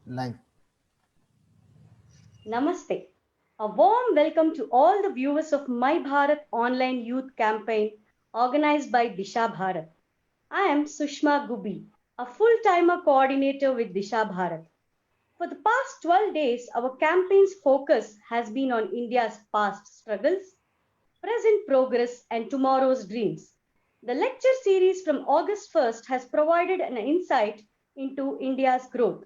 Live. Namaste. A warm welcome to all the viewers of My Bharat online youth campaign organized by Disha Bharat. I am Sushma Gubi, a full-timer coordinator with Disha Bharat. For the past 12 days, our campaign's focus has been on India's past struggles, present progress, and tomorrow's dreams. The lecture series from August 1st has provided an insight into India's growth.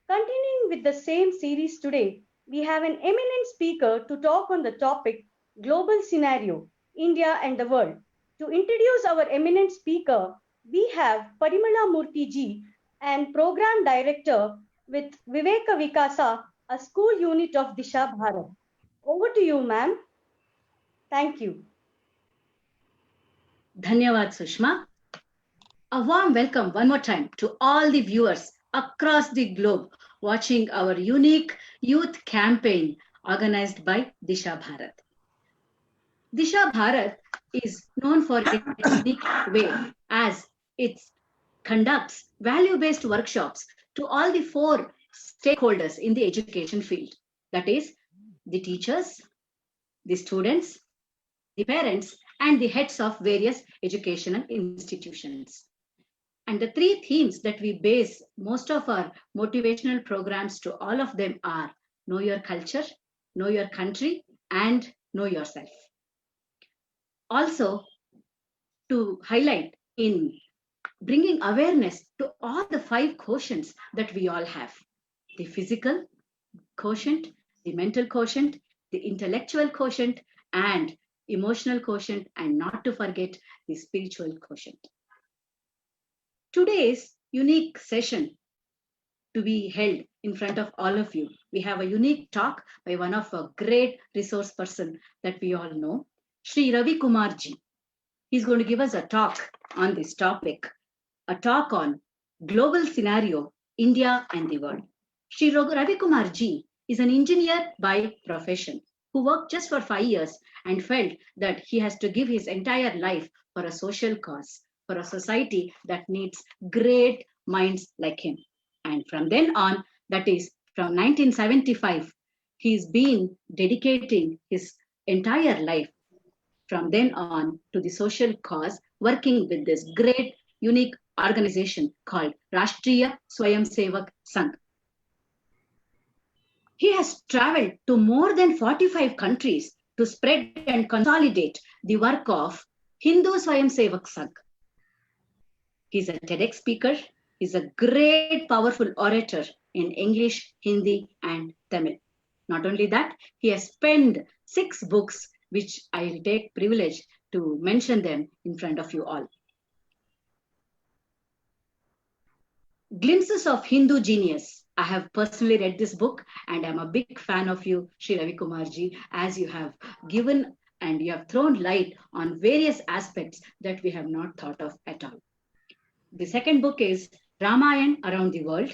Continuing with the same series today, we have an eminent speaker to talk on the topic Global Scenario, India and the World. To introduce our eminent speaker, we have Parimala Murthy ji, and Program Director with Viveka Vikasa, a school unit of Disha Bharat. Over to you, ma'am. Thank you. Dhanyavad Sushma. A warm welcome one more time to all the viewers across the globe watching our unique youth campaign organized by Disha Bharat. Disha Bharat is known for its unique way as it conducts value-based workshops to all the four stakeholders in the education field. That is, the teachers, the students, the parents, and the heads of various educational institutions. And the three themes that we base most of our motivational programs to all of them are know your culture, know your country, and know yourself. Also, to highlight in bringing awareness to all the five quotients that we all have: the physical quotient, the mental quotient, the intellectual quotient, and emotional quotient, and not to forget the spiritual quotient. Today's unique session to be held in front of all of you. We have a unique talk by one of a great resource person that we all know, Sri Ravi Kumar ji. He's going to give us a talk on this topic, a talk on global scenario, India and the world. Sri Ravi Kumar ji is an engineer by profession who worked just for 5 years and felt that he has to give his entire life for a social cause, for a society that needs great minds like him. And from then on, that is from 1975, he's been dedicating his entire life from then on to the social cause, working with this great, unique organization called Rashtriya Swayamsevak Sangh. He has traveled to more than 45 countries to spread and consolidate the work of Hindu Swayamsevak Sangh. He's a TEDx speaker. He's a great, powerful orator in English, Hindi, and Tamil. Not only that, he has penned 6 books, which I take privilege to mention them in front of you all. Glimpses of Hindu Genius. I have personally read this book and I'm a big fan of you, Sri Ravi Kumar ji, as you have given and you have thrown light on various aspects that we have not thought of at all. The second book is Ramayana Around the World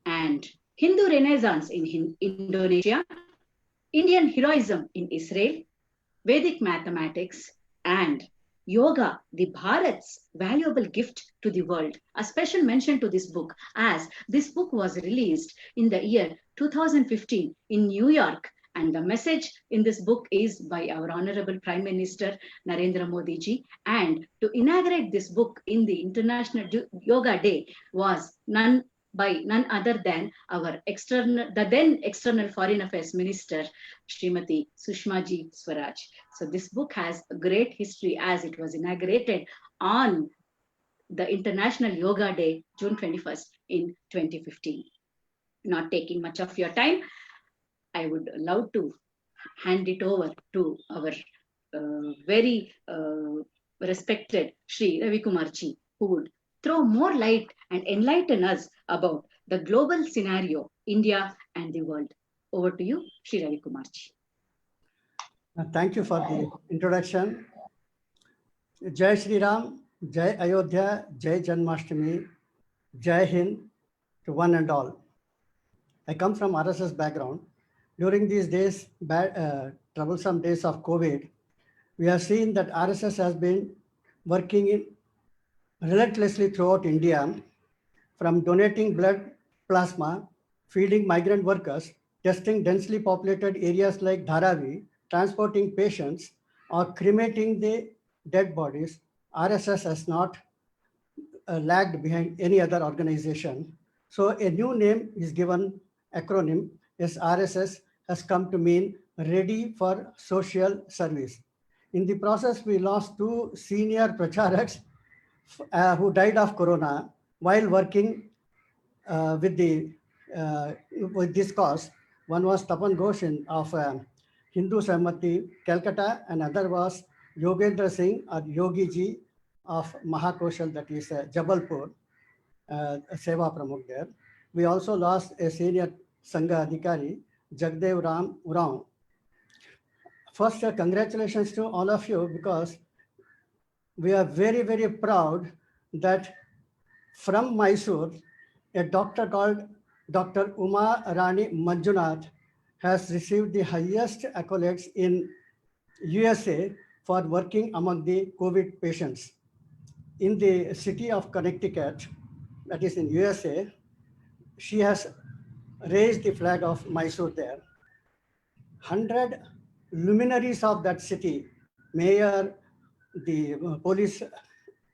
and Hindu Renaissance in Indonesia, Indian Heroism in Israel, Vedic Mathematics, and Yoga, the Bharat's valuable gift to the world. A special mention to this book, as this book was released in the year 2015 in New York, and the message in this book is by our Honorable Prime Minister Narendra Modi ji. And to inaugurate this book in the International Yoga Day was none other than our the then External Foreign Affairs Minister, Srimati Sushma ji Swaraj. So this book has a great history as it was inaugurated on the International Yoga Day, June 21st in 2015. Not taking much of your time, I would love to hand it over to our very respected Sri Ravi Kumar ji, who would throw more light and enlighten us about the global scenario, India and the world. Over to you, Sri Ravi Kumar ji. Thank you for the introduction. Jai Shri Ram, Jai Ayodhya, Jai Janmashtami, Jai Hind to one and all. I come from RSS background. During these days, troublesome days of COVID, we have seen that RSS has been working relentlessly throughout India, from donating blood plasma feeding migrant workers, testing densely populated areas like Dharavi, transporting patients, or cremating the dead bodies, RSS has not lagged behind any other organization. So a new name is given, acronym is RSS, has come to mean Ready for Social Service. In the process, we lost two senior pracharaks who died of corona while working with the with this cause. One was Tapan Ghosh of Hindu Samati, Calcutta, and other was Yogendra Singh or Yogi Ji of Mahakoshal, that is Jabalpur, Seva Pramukh there. We also lost a senior Sangha Adhikari, Jagdev Ram Urao. First, congratulations to all of you, because we are very, very proud that from Mysore, a doctor called Dr. Uma Rani Manjunath has received the highest accolades in USA for working among the COVID patients. In the city of Connecticut, that is in USA, she has raised the flag of Mysore there. 100 luminaries of that city, mayor, the police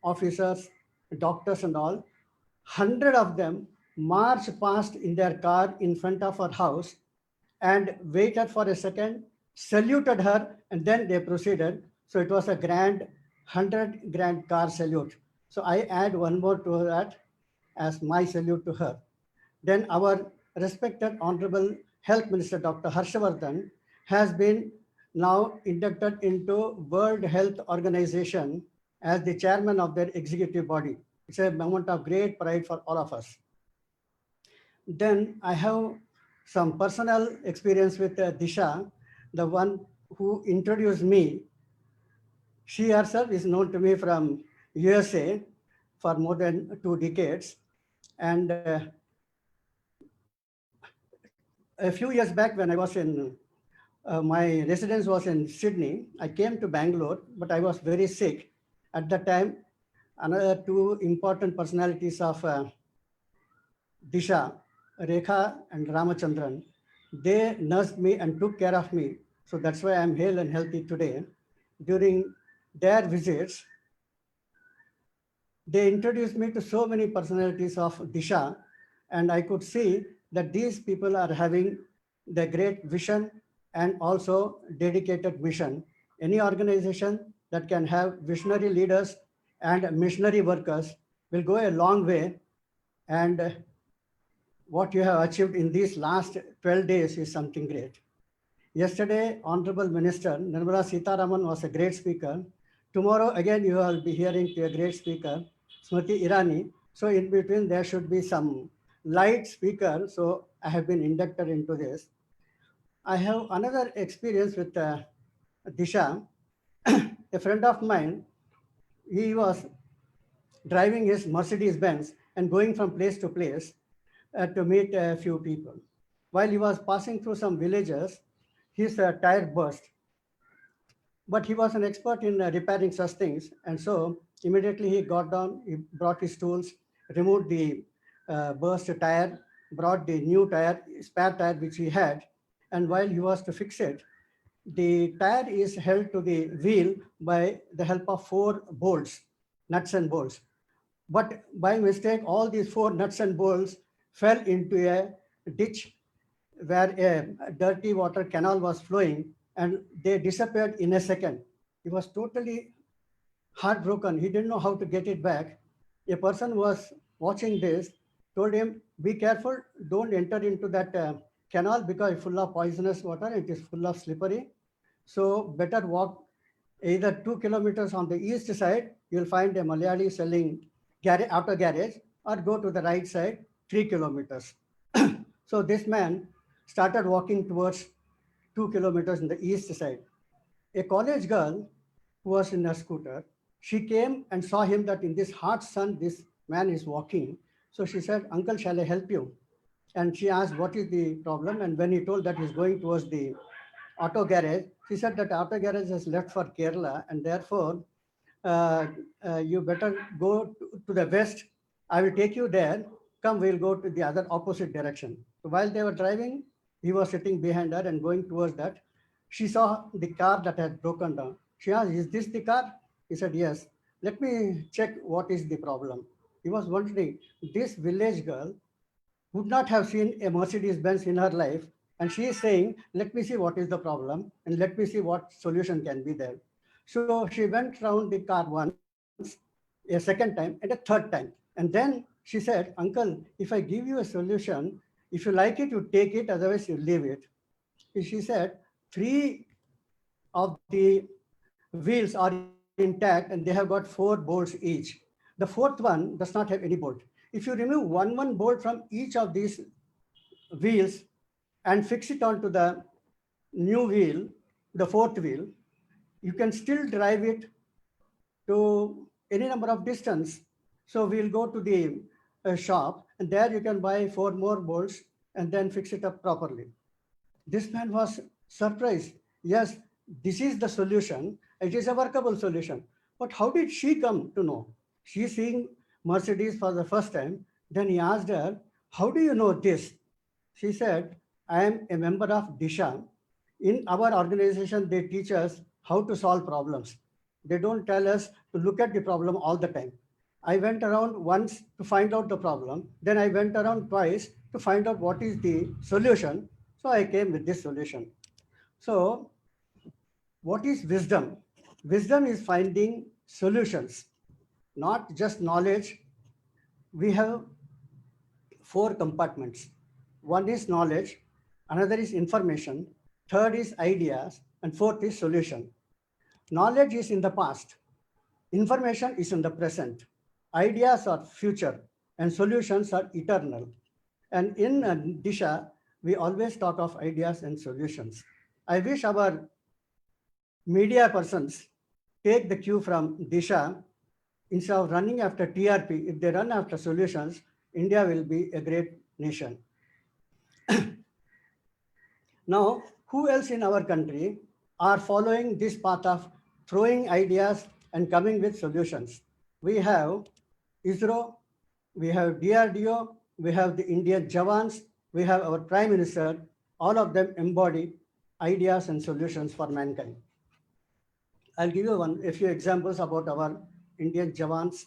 officers, doctors and all, 100 of them marched past in their car in front of her house and waited for a second, saluted her, and then they proceeded. So it was a grand 100 grand car salute. So I add one more to that as my salute to her. Then our respected Honorable Health Minister, Dr. Harshavardhan, has been now inducted into World Health Organization as the chairman of their executive body. It's a moment of great pride for all of us. Then I have some personal experience with Disha, the one who introduced me. She herself is known to me from USA for more than 2 decades. And a few years back when I was in, my residence was in Sydney, I came to Bangalore, but I was very sick. At that time, another two important personalities of Disha, Rekha and Ramachandran, they nursed me and took care of me. So that's why I'm hale and healthy today. During their visits, they introduced me to so many personalities of Disha, and I could see that these people are having the great vision and also dedicated mission. Any organization that can have visionary leaders and missionary workers will go a long way. And what you have achieved in these last 12 days is something great. Yesterday, Honorable Minister Nirmala Sitharaman was a great speaker. Tomorrow, again, you will be hearing to a great speaker, Smriti Irani. So in between, there should be some light speaker. So I have been inducted into this. I have another experience with Disha. A friend of mine, he was driving his Mercedes Benz and going from place to place to meet a few people. While he was passing through some villages, his tire burst. But he was an expert in repairing such things. And so immediately he got down, he brought his tools, removed the burst tire, brought the new tire, spare tire which he had. And while he was to fix it, the tire is held to the wheel by the help of 4 bolts, nuts and bolts. But by mistake, all these 4 nuts and bolts fell into a ditch where a dirty water canal was flowing, and they disappeared in a second. He was totally heartbroken. He didn't know how to get it back. A person was watching this, told him, be careful, don't enter into that canal because it's full of poisonous water, it is full of slippery. So better walk either 2 kilometers on the east side, you'll find a Malayali selling auto garage, or go to the right side, 3 kilometers. So this man started walking towards 2 kilometers in the east side. A college girl who was in a scooter, she came and saw him that in this hot sun, this man is walking. So she said, Uncle, shall I help you? And she asked, what is the problem? And when he told that he's going towards the auto garage, she said that auto garage has left for Kerala, and therefore you better go to the west. I will take you there. come, we'll go to the other opposite direction. So while they were driving, he was sitting behind her and going towards that. She saw the car that had broken down. She asked, is this the car? He said, yes. Let me check what is the problem. He was wondering, this village girl would not have seen a Mercedes Benz in her life. And she is saying, let me see what is the problem and let me see what solution can be there. So she went around the car once, a second time, and a third time. And then she said, uncle, if I give you a solution, if you like it, you take it, otherwise you leave it. She said, three of the wheels are intact and they have got 4 bolts each. The fourth one does not have any bolt. If you remove one bolt from each of these wheels and fix it onto the new wheel, the fourth wheel, you can still drive it to any number of distance. So we'll go to the shop and there you can buy 4 more bolts and then fix it up properly. This man was surprised. Yes, this is the solution. It is a workable solution. But how did she come to know? She's seeing Mercedes for the first time. Then he asked her, how do you know this? She said, I am a member of Disha. In our organization, they teach us how to solve problems. They don't tell us to look at the problem all the time. I went around once to find out the problem. Then I went around twice to find out what is the solution. So I came with this solution. So what is wisdom? Wisdom is finding solutions, not just knowledge. We have 4 compartments. One is knowledge, another is information, third is ideas, and fourth is solution. Knowledge is in the past, information is in the present, ideas are future, and solutions are eternal. And in Disha, we always talk of ideas and solutions. I wish our media persons take the cue from Disha. Instead of running after TRP, if they run after solutions, India will be a great nation. Now, who else in our country are following this path of throwing ideas and coming with solutions? We have ISRO, we have DRDO, we have the Indian Jawans, we have our Prime Minister. All of them embody ideas and solutions for mankind. I'll give you a few examples about our Indian Jawans.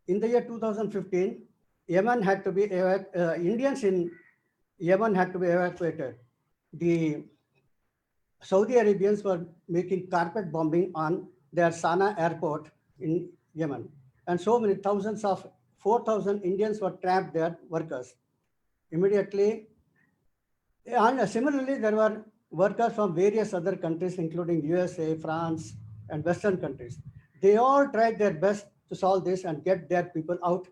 In the year 2015, Indians in Yemen had to be evacuated. The Saudi Arabians were making carpet bombing on their Sana'a airport in Yemen. And so many thousands of 4,000 Indians were trapped there, workers. Immediately, and similarly, there were workers from various other countries, including USA, France, and Western countries. They all tried their best to solve this and get their people out.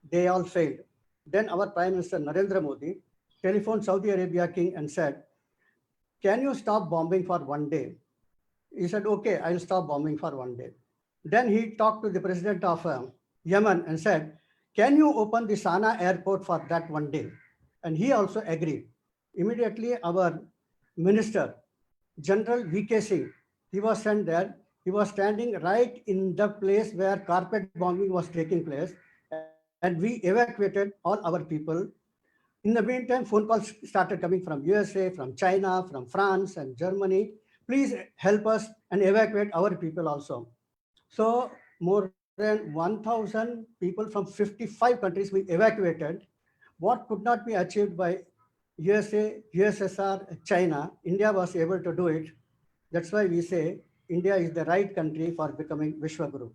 They all failed. Then our Prime Minister Narendra Modi telephoned Saudi Arabia king and said, can you stop bombing for 1 day? He said, okay, I'll stop bombing for 1 day. Then he talked to the president of Yemen and said, can you open the Sana'a airport for that 1 day? And he also agreed. Immediately, our minister, General VK Singh, he was sent there. He was standing right in the place where carpet bombing was taking place. And we evacuated all our people. In the meantime, phone calls started coming from USA, from China, from France and Germany. Please help us and evacuate our people also. So more than 1,000 people from 55 countries we evacuated. What could not be achieved by USA, USSR, China, India was able to do it. That's why we say India is the right country for becoming Vishwaguru.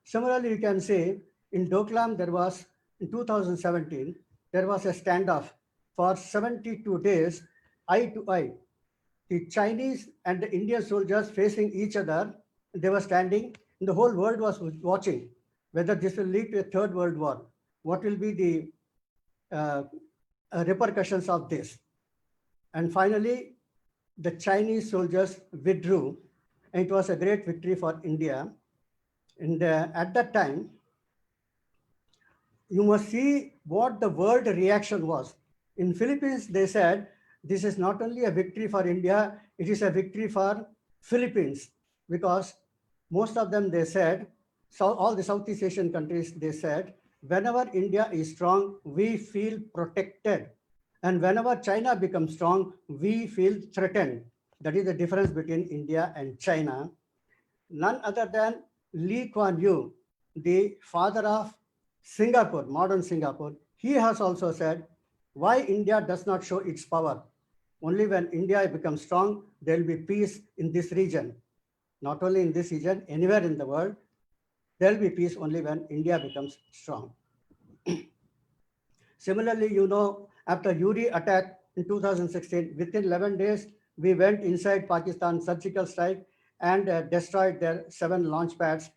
Similarly, you can say in Doklam, there was, in 2017, there was a standoff for 72 days, eye to eye. The Chinese and the Indian soldiers facing each other, they were standing, and the whole world was watching whether this will lead to a third world war. What will be the repercussions of this? And finally, the Chinese soldiers withdrew, and it was a great victory for India. And at that time, you must see what the world reaction was. In Philippines, they said, this is not only a victory for India, it is a victory for Philippines, because most of them, they said, so all the Southeast Asian countries, they said, whenever India is strong, we feel protected. And whenever China becomes strong, we feel threatened. That is the difference between India and China. None other than Lee Kuan Yew, the father of Singapore, modern Singapore, he has also said why India does not show its power. Only when India becomes strong, there will be peace in this region. Not only in this region, anywhere in the world, there will be peace only when India becomes strong. Similarly, after Uri attack in 2016, within 11 days, we went inside Pakistan surgical strike and destroyed their 7 launch pads.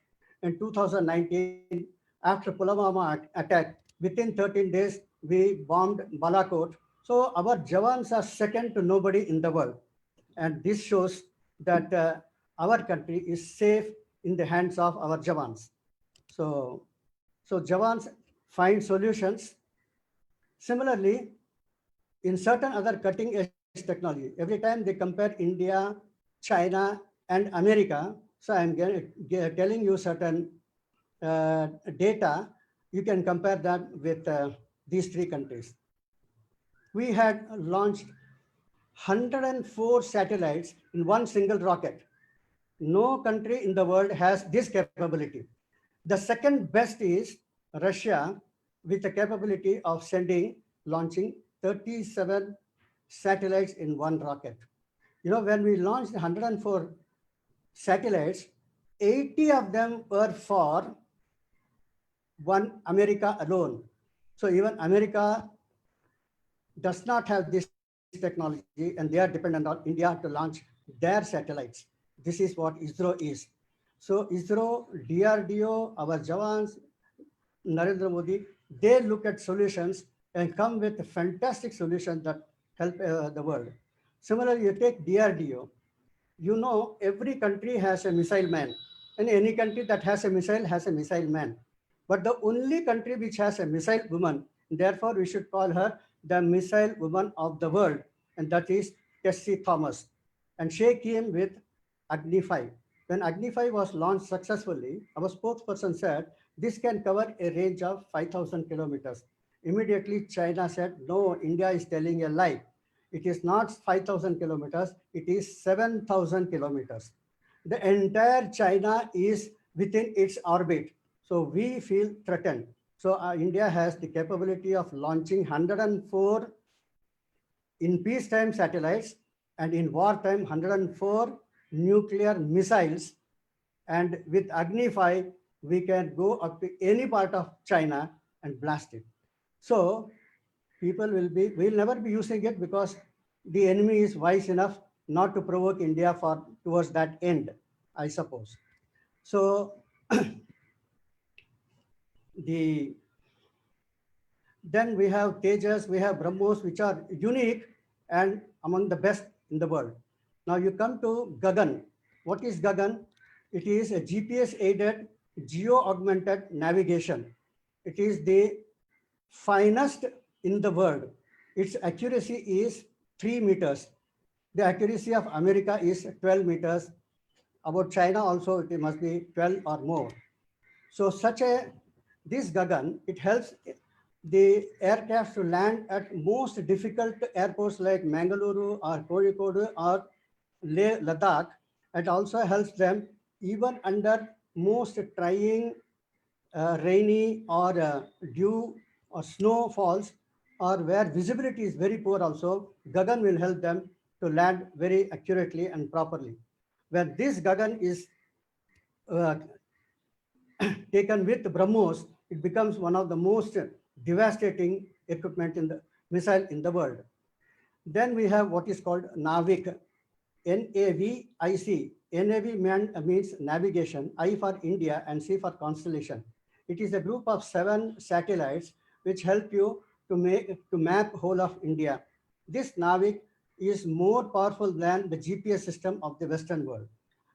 In 2019, after Pulwama attack, within 13 days, we bombed Balakot. So our Jawans are second to nobody in the world. And this shows that our country is safe in the hands of our Jawans. So, so Jawans find solutions. Similarly, in certain other cutting edge technology, every time they compare India, China, and America, so I'm telling you certain data, you can compare that with these 3 countries. We had launched 104 satellites in one single rocket. No country in the world has this capability. The second best is Russia with the capability of launching 37 satellites in one rocket. When we launched 104 satellites, 80 of them were for one America alone. So even America does not have this technology and they are dependent on India to launch their satellites. This is what ISRO is. So ISRO, DRDO, our Jawans, Narendra Modi, they look at solutions and come with fantastic solutions that help the world. Similarly, you take DRDO, every country has a missile man, and any country that has a missile man. But the only country which has a missile woman, therefore we should call her the missile woman of the world, and that is Tessie Thomas. And she came with Agni 5. When Agni 5 was launched successfully, our spokesperson said this can cover a range of 5,000 kilometers. Immediately, China said, no, India is telling a lie. It is not 5,000 kilometers, it is 7,000 kilometers. The entire China is within its orbit. So we feel threatened. So India has the capability of launching 104 in peacetime satellites and in wartime 104 nuclear missiles. And with Agni 5, we can go up to any part of China and blast it. So people will never be using it because the enemy is wise enough not to provoke India towards that end, I suppose. So then we have Tejas, we have BrahMos, which are unique and among the best in the world. Now you come to Gagan. What is Gagan? It is a GPS-aided geo-augmented navigation. It is the finest in the world. Its accuracy is 3 meters. The accuracy of America is 12 meters. About China also, it must be 12 or more. So this Gagan, it helps the aircraft to land at most difficult airports like Mangaluru or Kozhikode or Leh Ladakh. It also helps them even under most trying rainy or dew or snow falls or where visibility is very poor also, Gagan will help them to land very accurately and properly. When this Gagan is taken with BrahMos, it becomes one of the most devastating equipment in the missile in the world. Then we have what is called NAVIC, NAVIC. NAV means navigation, I for India and C for constellation. It is a group of 7 satellites which help you to map whole of India. This NAVIC is more powerful than the GPS system of the Western world.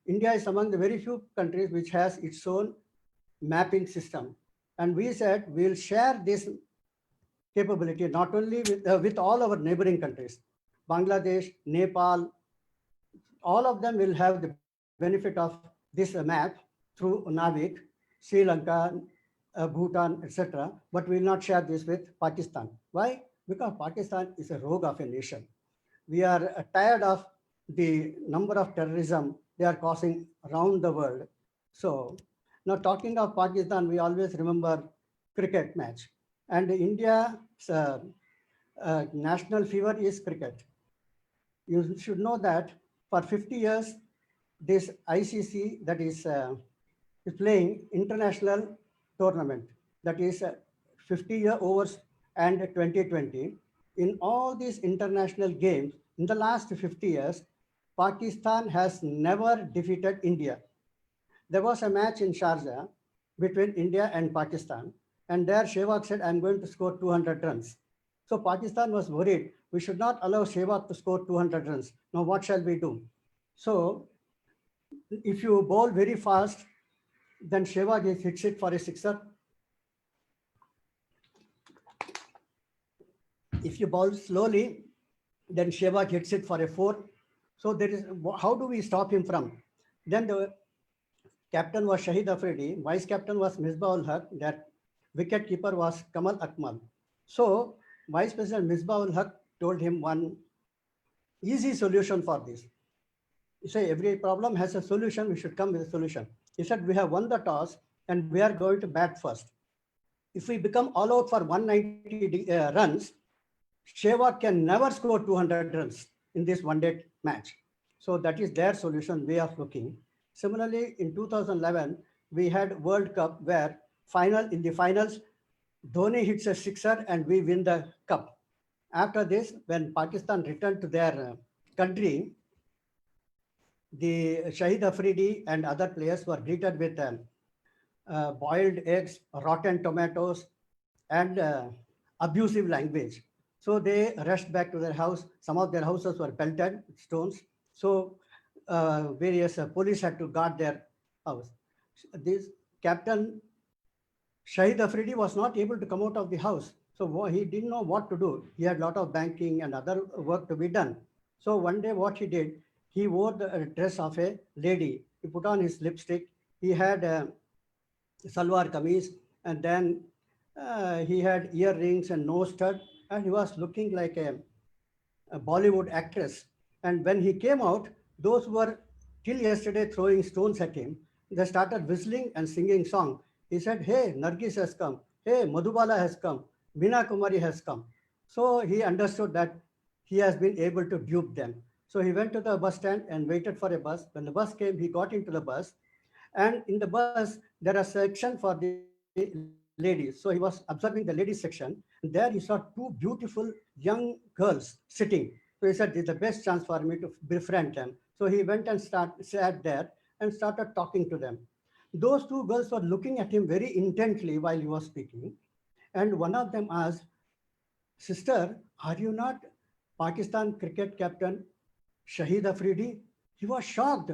India is among the very few countries which has its own mapping system. And we said we'll share this capability not only with all our neighboring countries, Bangladesh, Nepal, all of them will have the benefit of this map through NAVIC, Sri Lanka, Bhutan, etc. But we will not share this with Pakistan. Why? Because Pakistan is a rogue of a nation. We are tired of the number of terrorism they are causing around the world. So now talking of Pakistan, we always remember cricket match. And India's national fever is cricket. You should know that for 50 years, this ICC, that is playing international tournament, that is 50 year overs and 2020. In all these international games, in the last 50 years, Pakistan has never defeated India. There was a match in Sharjah between India and Pakistan, and there Sehwag said, I'm going to score 200 runs. So Pakistan was worried, we should not allow Sehwag to score 200 runs. Now what shall we do? So if you bowl very fast, then Sehwag hits it for a sixer. If you bowl slowly, then Sehwag hits it for a four. So there is, how do we stop him from? Then the captain was Shahid Afridi, vice captain was Misbah ul Haq, that wicket keeper was Kamal Akmal. So Vice President Misbah ul Haq told him one easy solution for this. He said, every problem has a solution, we should come with a solution. He said, we have won the toss and we are going to bat first. If we become all out for 190 runs, Sehwag can never score 200 runs in this one-day match. So that is their solution, way of looking. Similarly, in 2011, we had World Cup where in the finals, Dhoni hits a sixer and we win the cup. After this, when Pakistan returned to their country, the Shahid Afridi and other players were greeted with boiled eggs, rotten tomatoes, and abusive language. So they rushed back to their house. Some of their houses were pelted with stones. So various police had to guard their house. This captain Shahid Afridi was not able to come out of the house. So he didn't know what to do. He had a lot of banking and other work to be done. So one day what he did, he wore the dress of a lady. He put on his lipstick. He had a salwar kameez, and then he had earrings and nose stud, and he was looking like a Bollywood actress. And when he came out, those who were till yesterday throwing stones at him, they started whistling and singing song. He said, hey, Nargis has come. Hey, Madhubala has come. Meena Kumari has come. So he understood that he has been able to dupe them. So he went to the bus stand and waited for a bus. When the bus came, he got into the bus. And in the bus, there is a section for the ladies. So he was observing the ladies section. And there he saw two beautiful young girls sitting. So he said, this is the best chance for me to befriend them. So he went and sat there and started talking to them. Those two girls were looking at him very intently while he was speaking. And one of them asked, sister, are you not Pakistan cricket captain Shahid Afridi? He was shocked.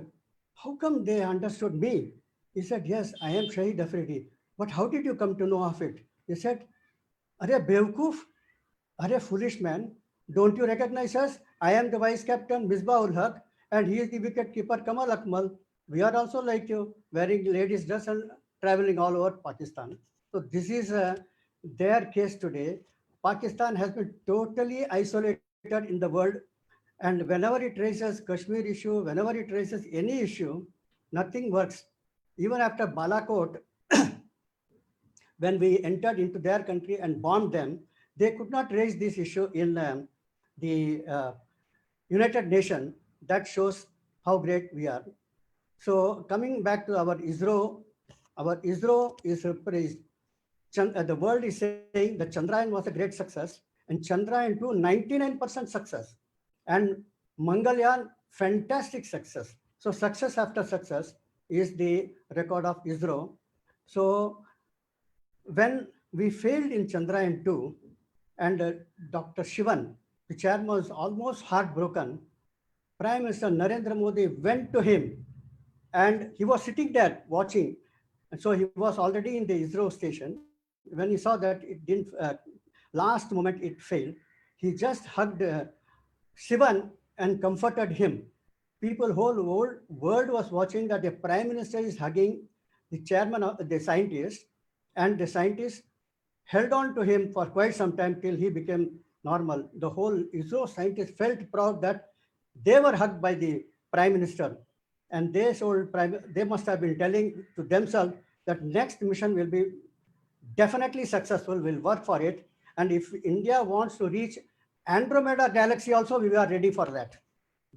How come they understood me? He said, yes, I am Shahid Afridi. But how did you come to know of it? He said, Are Bewkoof? Are foolish man? Don't you recognize us? I am the vice captain Misbah ul Haq, and he is the wicket keeper Kamal Akmal. We are also like you, wearing ladies' dress and traveling all over Pakistan. So this is their case today. Pakistan has been totally isolated in the world, and whenever it raises Kashmir issue, whenever it raises any issue, nothing works. Even after Balakot, when we entered into their country and bombed them, they could not raise this issue in the United Nations. That shows how great we are. So coming back to our ISRO is praised. The world is saying that Chandrayaan was a great success, and Chandrayaan 2, 99% success, and Mangalyaan, fantastic success. So success after success is the record of ISRO. So when we failed in Chandrayaan 2, and Dr. Shivan, the chairman, was almost heartbroken, Prime Minister Narendra Modi went to him, and he was sitting there watching. And so he was already in the ISRO station. When he saw that it didn't, last moment it failed, he just hugged Shivan and comforted him. Whole world was watching that the Prime Minister is hugging the chairman of the scientist. and the scientists held on to him for quite some time till he became normal. The whole ISRO scientists felt proud that they were hugged by the prime minister, and they must have been telling to themselves that next mission will be definitely successful. We'll work for it, and if India wants to reach Andromeda galaxy, also we are ready for that.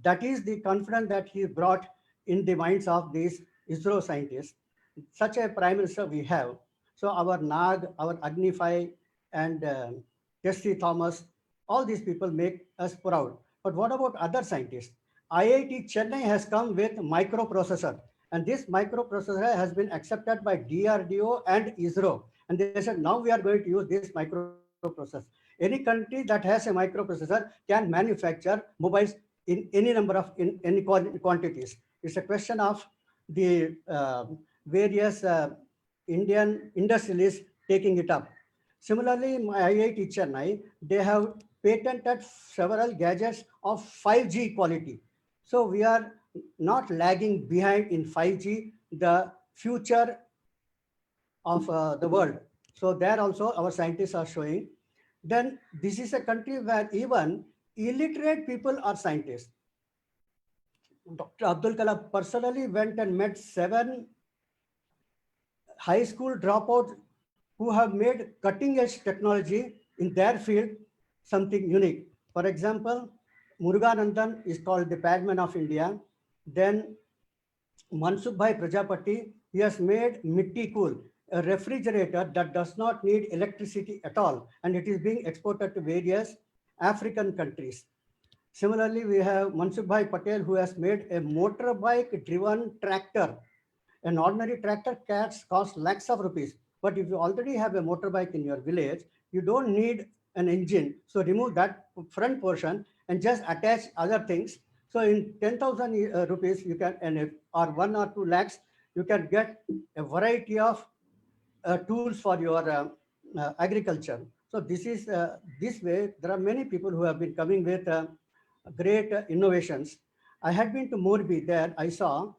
That is the confidence that he brought in the minds of these ISRO scientists. Such a prime minister we have. So our Nag, our Agnify, and Tessie Thomas, all these people make us proud. But what about other scientists? IIT Chennai has come with microprocessor, and this microprocessor has been accepted by DRDO and ISRO. And they said, now we are going to use this microprocessor. Any country that has a microprocessor can manufacture mobiles in any number of in any quantities. It's a question of the various Indian industrialists taking it up. Similarly, in IIT Chennai, they have patented several gadgets of 5G quality. So we are not lagging behind in 5G, the future of the world. So there also our scientists are showing. Then this is a country where even illiterate people are scientists. Dr. Abdul Kalam personally went and met 7 high school dropouts who have made cutting edge technology in their field something unique. For example, Muruganandan is called the Padman of India. Then Mansukh Prajapati, he has made Mitti Cool, a refrigerator that does not need electricity at all, and it is being exported to various African countries. Similarly, we have Mansukh Patel, who has made a motorbike driven tractor. An ordinary tractor costs lakhs of rupees, but if you already have a motorbike in your village, you don't need an engine. So remove that front portion and just attach other things. So in 10,000 rupees, you can, or 1 or 2 lakhs, you can get a variety of tools for your agriculture. So this is this way. There are many people who have been coming with great innovations. I had been to Morbi. There I saw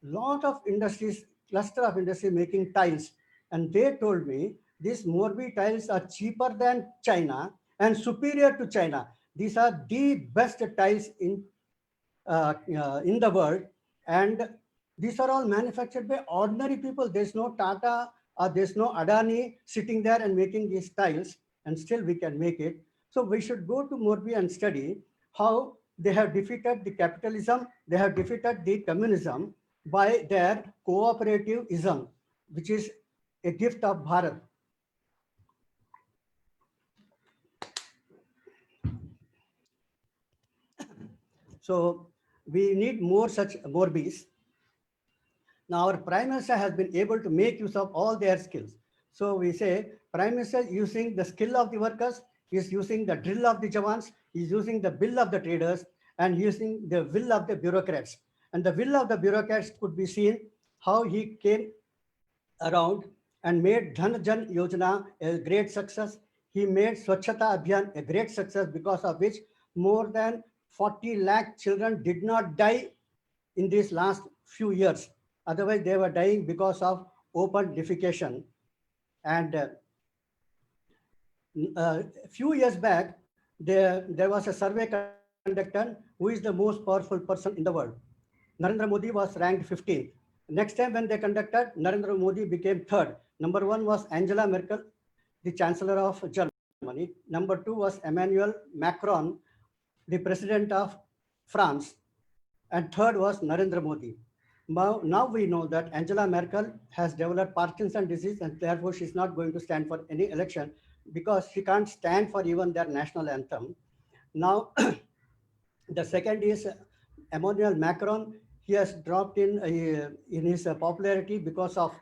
lot of industries, cluster of industry making tiles, and they told me these Morbi tiles are cheaper than China and superior to China. These are the best tiles in the world, and these are all manufactured by ordinary people. There's no Tata or there's no Adani sitting there and making these tiles, and still we can make it. So we should go to Morbi and study how they have defeated the capitalism, they have defeated the communism by their cooperativism, which is a gift of Bharat. So we need more such Morbis. Now our Prime Minister has been able to make use of all their skills. So we say Prime Minister using the skill of the workers, is using the drill of the Jawans, is using the bill of the traders, and using the will of the bureaucrats. And the will of the bureaucrats could be seen how he came around and made Dhan Jan Yojana a great success. He made Swachhata Abhiyan a great success, because of which more than 40 lakh children did not die in these last few years. Otherwise, they were dying because of open defecation. And a few years back, there was a survey conducted, who is the most powerful person in the world. Narendra Modi was ranked 15th. Next time when they conducted, Narendra Modi became 3rd. Number 1 was Angela Merkel, the Chancellor of Germany. Number 2 was Emmanuel Macron, the President of France. And 3rd was Narendra Modi. Now we know that Angela Merkel has developed Parkinson's disease, and therefore she's not going to stand for any election, because she can't stand for even their national anthem. Now, the second is Emmanuel Macron. He has dropped in his popularity because of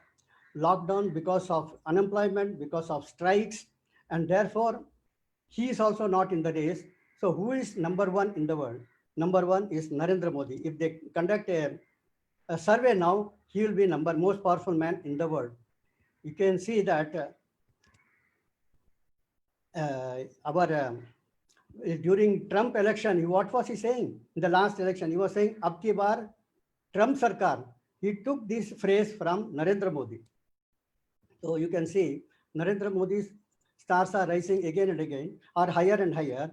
lockdown, because of unemployment, because of strikes, and therefore he is also not in the race. So who is number 1 in the world? Number 1 is Narendra Modi. If they conduct a survey now, he will be most powerful man in the world. You can see that during Trump election, what was he saying in the last election? He was saying, "Ab ki baar Trump Sarkar." He took this phrase from Narendra Modi. So you can see Narendra Modi's stars are rising again and again, or higher and higher.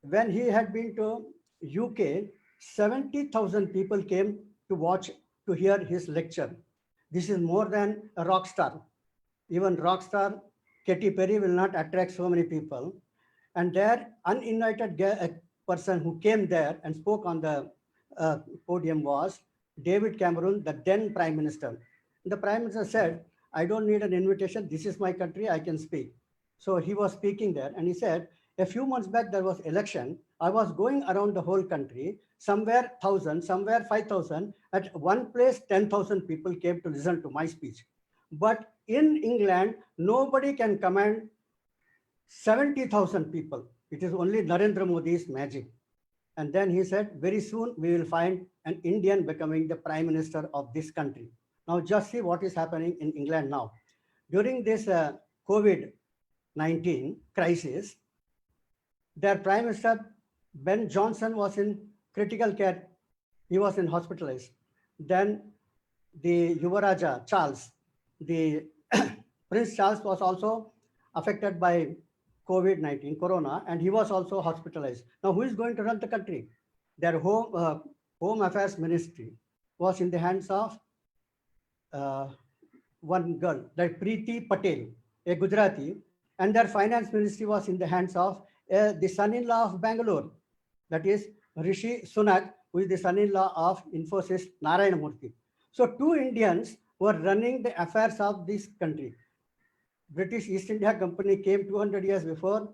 When he had been to UK, 70,000 people came to watch, to hear his lecture. This is more than a rock star. Even rock star Katy Perry will not attract so many people. And their uninvited person who came there and spoke on the podium was David Cameron, the then Prime Minister. The Prime Minister said, I don't need an invitation. This is my country. I can speak. So he was speaking there and he said, a few months back, there was election. I was going around the whole country, somewhere 1,000, somewhere 5,000. At one place, 10,000 people came to listen to my speech. But in England, nobody can command 70,000 people. It is only Narendra Modi's magic. And then he said, very soon we will find an Indian becoming the Prime Minister of this country. Now just see what is happening in England now. During this COVID-19 crisis, their Prime Minister, Ben Johnson, was in critical care. He was in hospitalized. Then the Yuvaraja, Charles, the Prince Charles was also affected by COVID-19, Corona, and he was also hospitalized. Now, who is going to run the country? Their Home Affairs Ministry was in the hands of one girl, that Preeti Patel, a Gujarati, and their Finance Ministry was in the hands of the son-in-law of Bangalore, that is Rishi Sunak, who is the son-in-law of Infosys Narayana Murthy. So two Indians were running the affairs of this country. British East India Company came 200 years before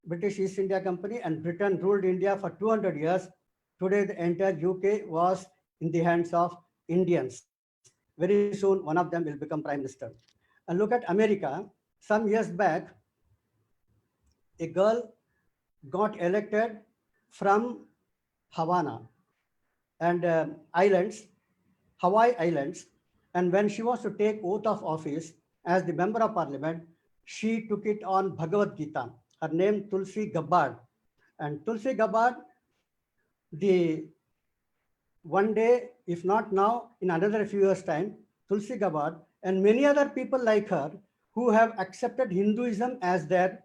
British East India Company, and Britain ruled India for 200 years. Today, the entire UK was in the hands of Indians. Very soon, one of them will become Prime Minister. And look at America. Some years back, a girl got elected from Havana and islands, Hawaii Islands. And when she was to take oath of office as the member of parliament, she took it on Bhagavad Gita. Her name Tulsi Gabbard. And Tulsi Gabbard, the one day, if not now, in another few years' time, Tulsi Gabbard and many other people like her who have accepted Hinduism as their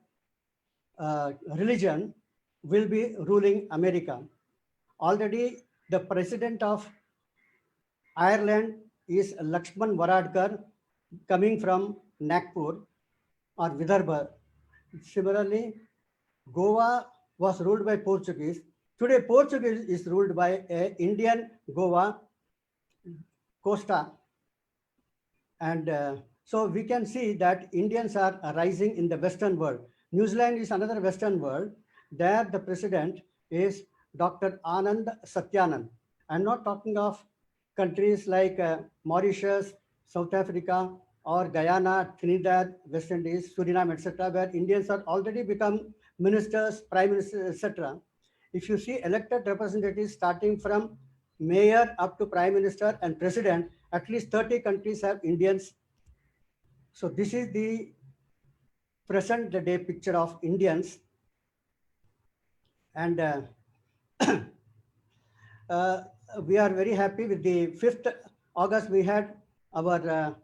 religion will be ruling America. Already, the president of Ireland is Lakshman Varadkar, coming from Nagpur or Vidarbha. Similarly, Goa was ruled by Portuguese. Today, Portuguese is ruled by Indian Goa, Costa. And so we can see that Indians are rising in the Western world. New Zealand is another Western world. There, the president is Dr. Anand Satyanand. I'm not talking of countries like Mauritius, South Africa, or Guyana, Trinidad, West Indies, Suriname, etc., where Indians are already become ministers, prime ministers, etc. If you see elected representatives starting from mayor up to prime minister and president, at least 30 countries have Indians. So this is the present day picture of Indians. And we are very happy with the 5th August, we had our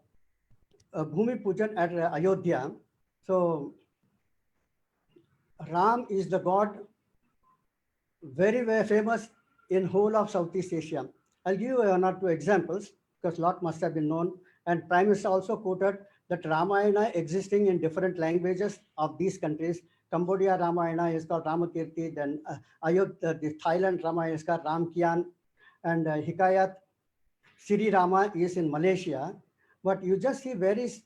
Bhumi Pujan at Ayodhya. So Ram is the god, very, very famous in whole of Southeast Asia. I'll give you one or two examples because a lot must have been known. And Prime Minister also quoted that Ramayana existing in different languages of these countries. Cambodia Ramayana is called Ramakirti, then Ayodhya, the Thailand Ramayana is called Ramkian, and Hikayat Sri Rama is in Malaysia. But you just see where is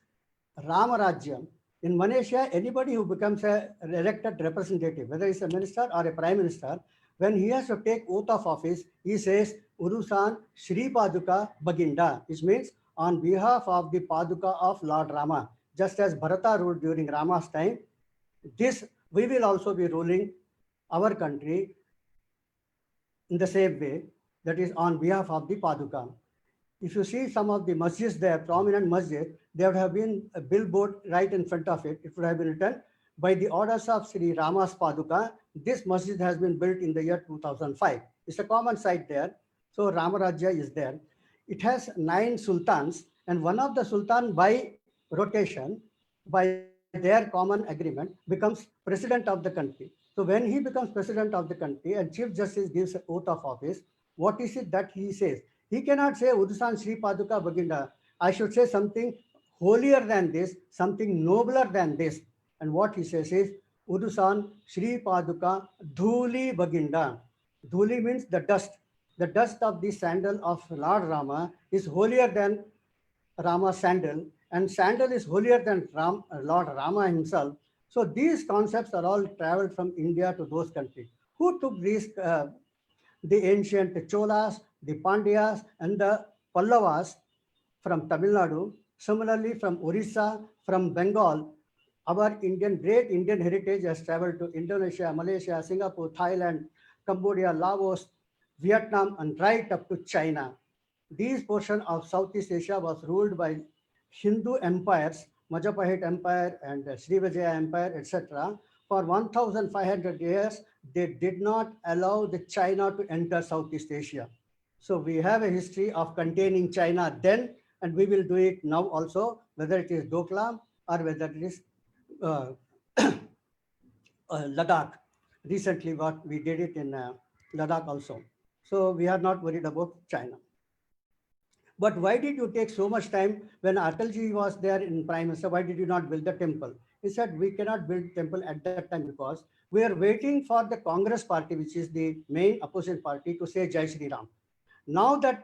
Ramarajyam. In Malaysia, anybody who becomes an elected representative, whether it's a minister or a prime minister, when he has to take oath of office, he says, Urusan Shri Paduka Baginda, which means on behalf of the Paduka of Lord Rama. Just as Bharata ruled during Rama's time, this we will also be ruling our country in the same way, that is on behalf of the Paduka. If you see some of the masjids there, prominent masjid, there would have been a billboard right in front of it. It would have been written, by the orders of Sri Rama's Paduka, this masjid has been built in the year 2005. It's a common site there. So Ramarajya is there. It has 9 sultans, and one of the sultan by rotation, by their common agreement, becomes president of the country. So when he becomes president of the country and Chief Justice gives an oath of office, what is it that he says? He cannot say Udusan Sri Paduka Baginda. I should say something holier than this, something nobler than this. And what he says is Udusan Sri Paduka Dhuli Baginda. Dhuli means the dust. The dust of the sandal of Lord Rama is holier than Rama's sandal, and sandal is holier than Lord Rama himself. So these concepts are all traveled from India to those countries. Who took these? The ancient Cholas, the Pandyas, and the Pallavas from Tamil Nadu. Similarly, from Orissa, from Bengal, our great Indian heritage has traveled to Indonesia, Malaysia, Singapore, Thailand, Cambodia, Laos, Vietnam, and right up to China. These portion of Southeast Asia was ruled by Hindu empires, Majapahit Empire and Srivijaya Empire, etc. For 1,500 years, they did not allow the China to enter Southeast Asia. So we have a history of containing China then, and we will do it now also, whether it is Doklam or whether it is uh, Ladakh. Recently, what we did it in Ladakh also. So we are not worried about China. But why did you take so much time when Atalji was there in Prime Minister? Why did you not build the temple? He said, we cannot build temple at that time because we are waiting for the Congress party, which is the main opposition party, to say Jai Shri Ram. Now that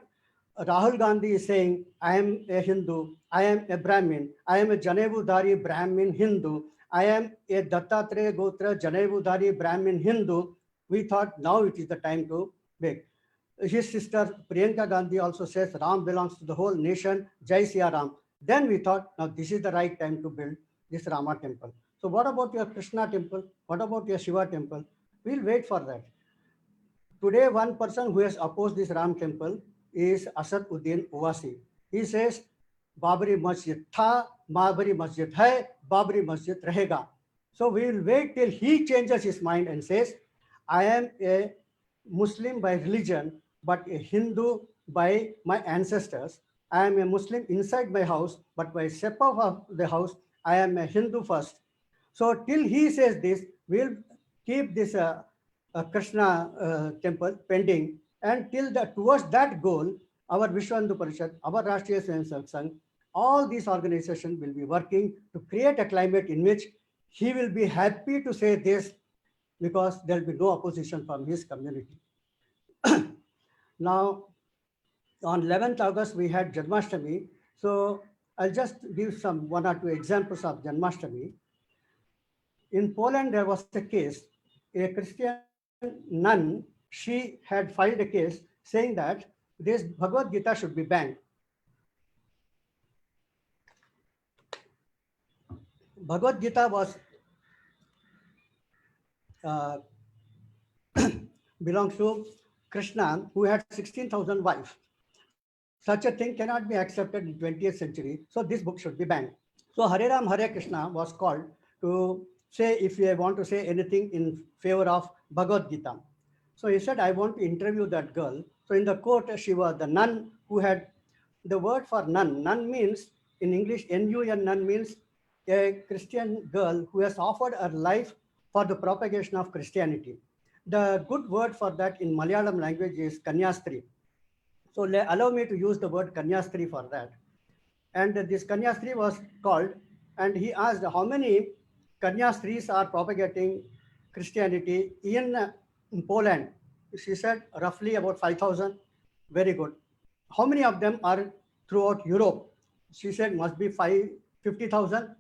Rahul Gandhi is saying, I am a Hindu, I am a Brahmin, I am a Janevudhari Brahmin Hindu, I am a Dattatreya Gotra Janevudhari Brahmin Hindu, we thought now it is the time to beg. His sister Priyanka Gandhi also says Ram belongs to the whole nation, Jai Siya Ram. Then we thought, now this is the right time to build this Rama temple. So what about your Krishna temple? What about your Shiva temple? We'll wait for that. Today, one person who has opposed this Ram temple is Asad Uddin Owaisi. He says, Babri Masjid tha, Babri Masjid hai, Babri Masjid rahega. So we will wait till he changes his mind and says, I am a Muslim by religion, but a Hindu by my ancestors. I am a Muslim inside my house, but by step of the house, I am a Hindu first. So till he says this, we'll keep this Krishna temple pending, and till towards that goal, our Vishwa Hindu Parishad, our Rashtriya Swayamsevak Sangh, all these organizations will be working to create a climate in which he will be happy to say this because there will be no opposition from his community. Now, on 11th August, we had Janmashtami. So I'll just give some one or two examples of Janmashtami. In Poland, there was a case, a Christian nun, she had filed a case saying that this Bhagavad Gita should be banned. Bhagavad Gita was belongs to Krishna, who had 16,000 wives. Such a thing cannot be accepted in 20th century. So this book should be banned. So Hare Ram, Hare Krishna was called to say if you want to say anything in favor of Bhagavad Gita. So he said, I want to interview that girl. So in the court, she was the nun who had the word for nun. Nun means, in English, N-U-N, nun means a Christian girl who has offered her life for the propagation of Christianity. The good word for that in Malayalam language is Kanyastri. So allow me to use the word Kanyastri for that. And this Kanyastri was called, and he asked how many Kanyastris are propagating Christianity in Poland. She said roughly about 5,000. Very good. How many of them are throughout Europe? She said must be 50,000.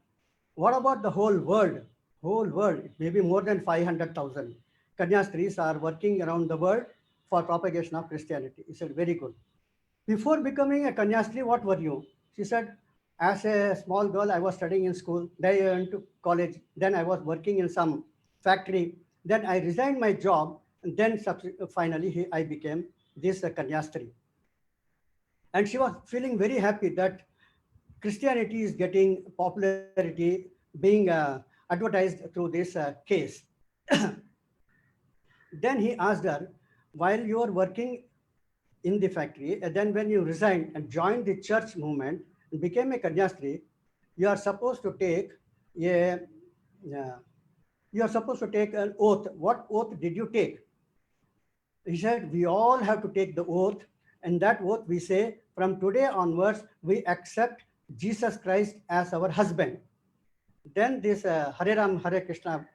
What about the whole world? Whole world, maybe more than 500,000. Kanyastris are working around the world for propagation of Christianity. He said, very good. Before becoming a Kanyastri, what were you? She said, as a small girl, I was studying in school. Then I went to college. Then I was working in some factory. Then I resigned my job. And then finally, I became this Kanyastri. And she was feeling very happy that Christianity is getting popularity, being advertised through this case. Then he asked her, while you are working in the factory, and then when you resigned and joined the church movement and became a Kanyastri, you are supposed to take a, you are supposed to take an oath. What oath did you take? He said, we all have to take the oath. And that oath we say, from today onwards, we accept Jesus Christ as our husband. Then this Hare Ram, Hare Krishna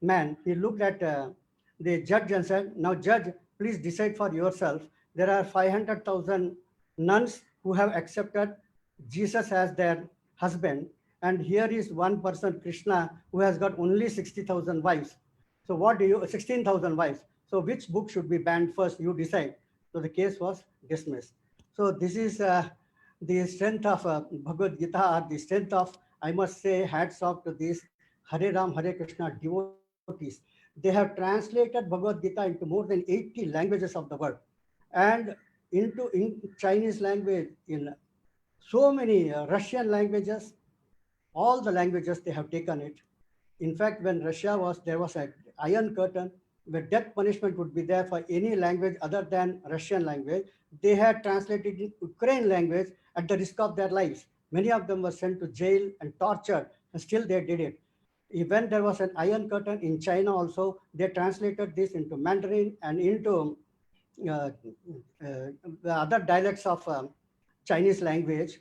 man, he looked at the judge and said, now judge, please decide for yourself. There are 500,000 nuns who have accepted Jesus as their husband. And here is one person, Krishna, who has got only 60,000 wives. So what do you, 16,000 wives. So which book should be banned first? You decide. So the case was dismissed. So this is the strength of Bhagavad Gita, or the strength of, I must say, hats off to these Hare Ram, Hare Krishna devotees. They have translated Bhagavad Gita into more than 80 languages of the world, and in Chinese language, in so many Russian languages, all the languages they have taken it. In fact, when Russia was, there was an iron curtain where death punishment would be there for any language other than Russian language. They had translated in Ukraine language at the risk of their lives. Many of them were sent to jail and tortured, and still they did it. When there was an iron curtain in China also, they translated this into Mandarin and into uh, the other dialects of Chinese language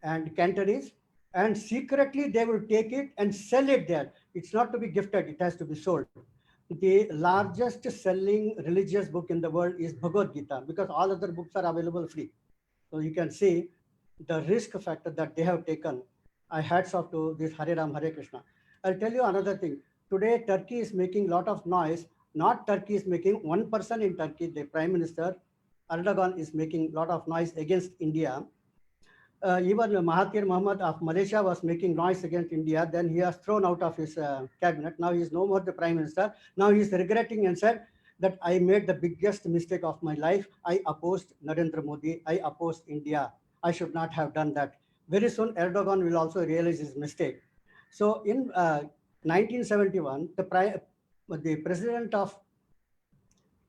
and Cantonese, and secretly they will take it and sell it there. It's not to be gifted, it has to be sold. The largest selling religious book in the world is Bhagavad Gita, because all other books are available free. So you can see the risk factor that they have taken. I hats off to this Hare Ram, Hare Krishna. I'll tell you another thing. Today, Turkey is making a lot of noise. Not Turkey is making, one person in Turkey, the Prime Minister, Erdogan, is making a lot of noise against India. Even Mahathir Mohamad of Malaysia was making noise against India. Then he was thrown out of his cabinet. Now he is no more the Prime Minister. Now he is regretting and said that I made the biggest mistake of my life. I opposed Narendra Modi. I opposed India. I should not have done that. Very soon, Erdogan will also realize his mistake. So in 1971, the president of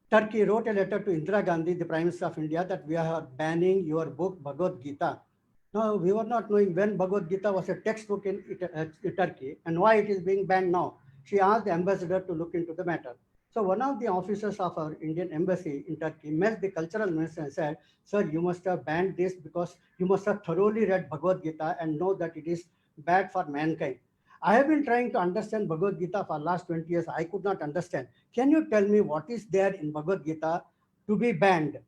Turkey wrote a letter to Indira Gandhi, the Prime Minister of India, that we are banning your book, Bhagavad Gita. Now, we were not knowing when Bhagavad Gita was a textbook in Turkey and why it is being banned now. She asked the ambassador to look into the matter. So one of the officers of our Indian embassy in Turkey met the cultural minister and said, sir, you must have banned this because you must have thoroughly read Bhagavad Gita and know that it is bad for mankind. I have been trying to understand Bhagavad Gita for the last 20 years. I could not understand. Can you tell me what is there in Bhagavad Gita to be banned?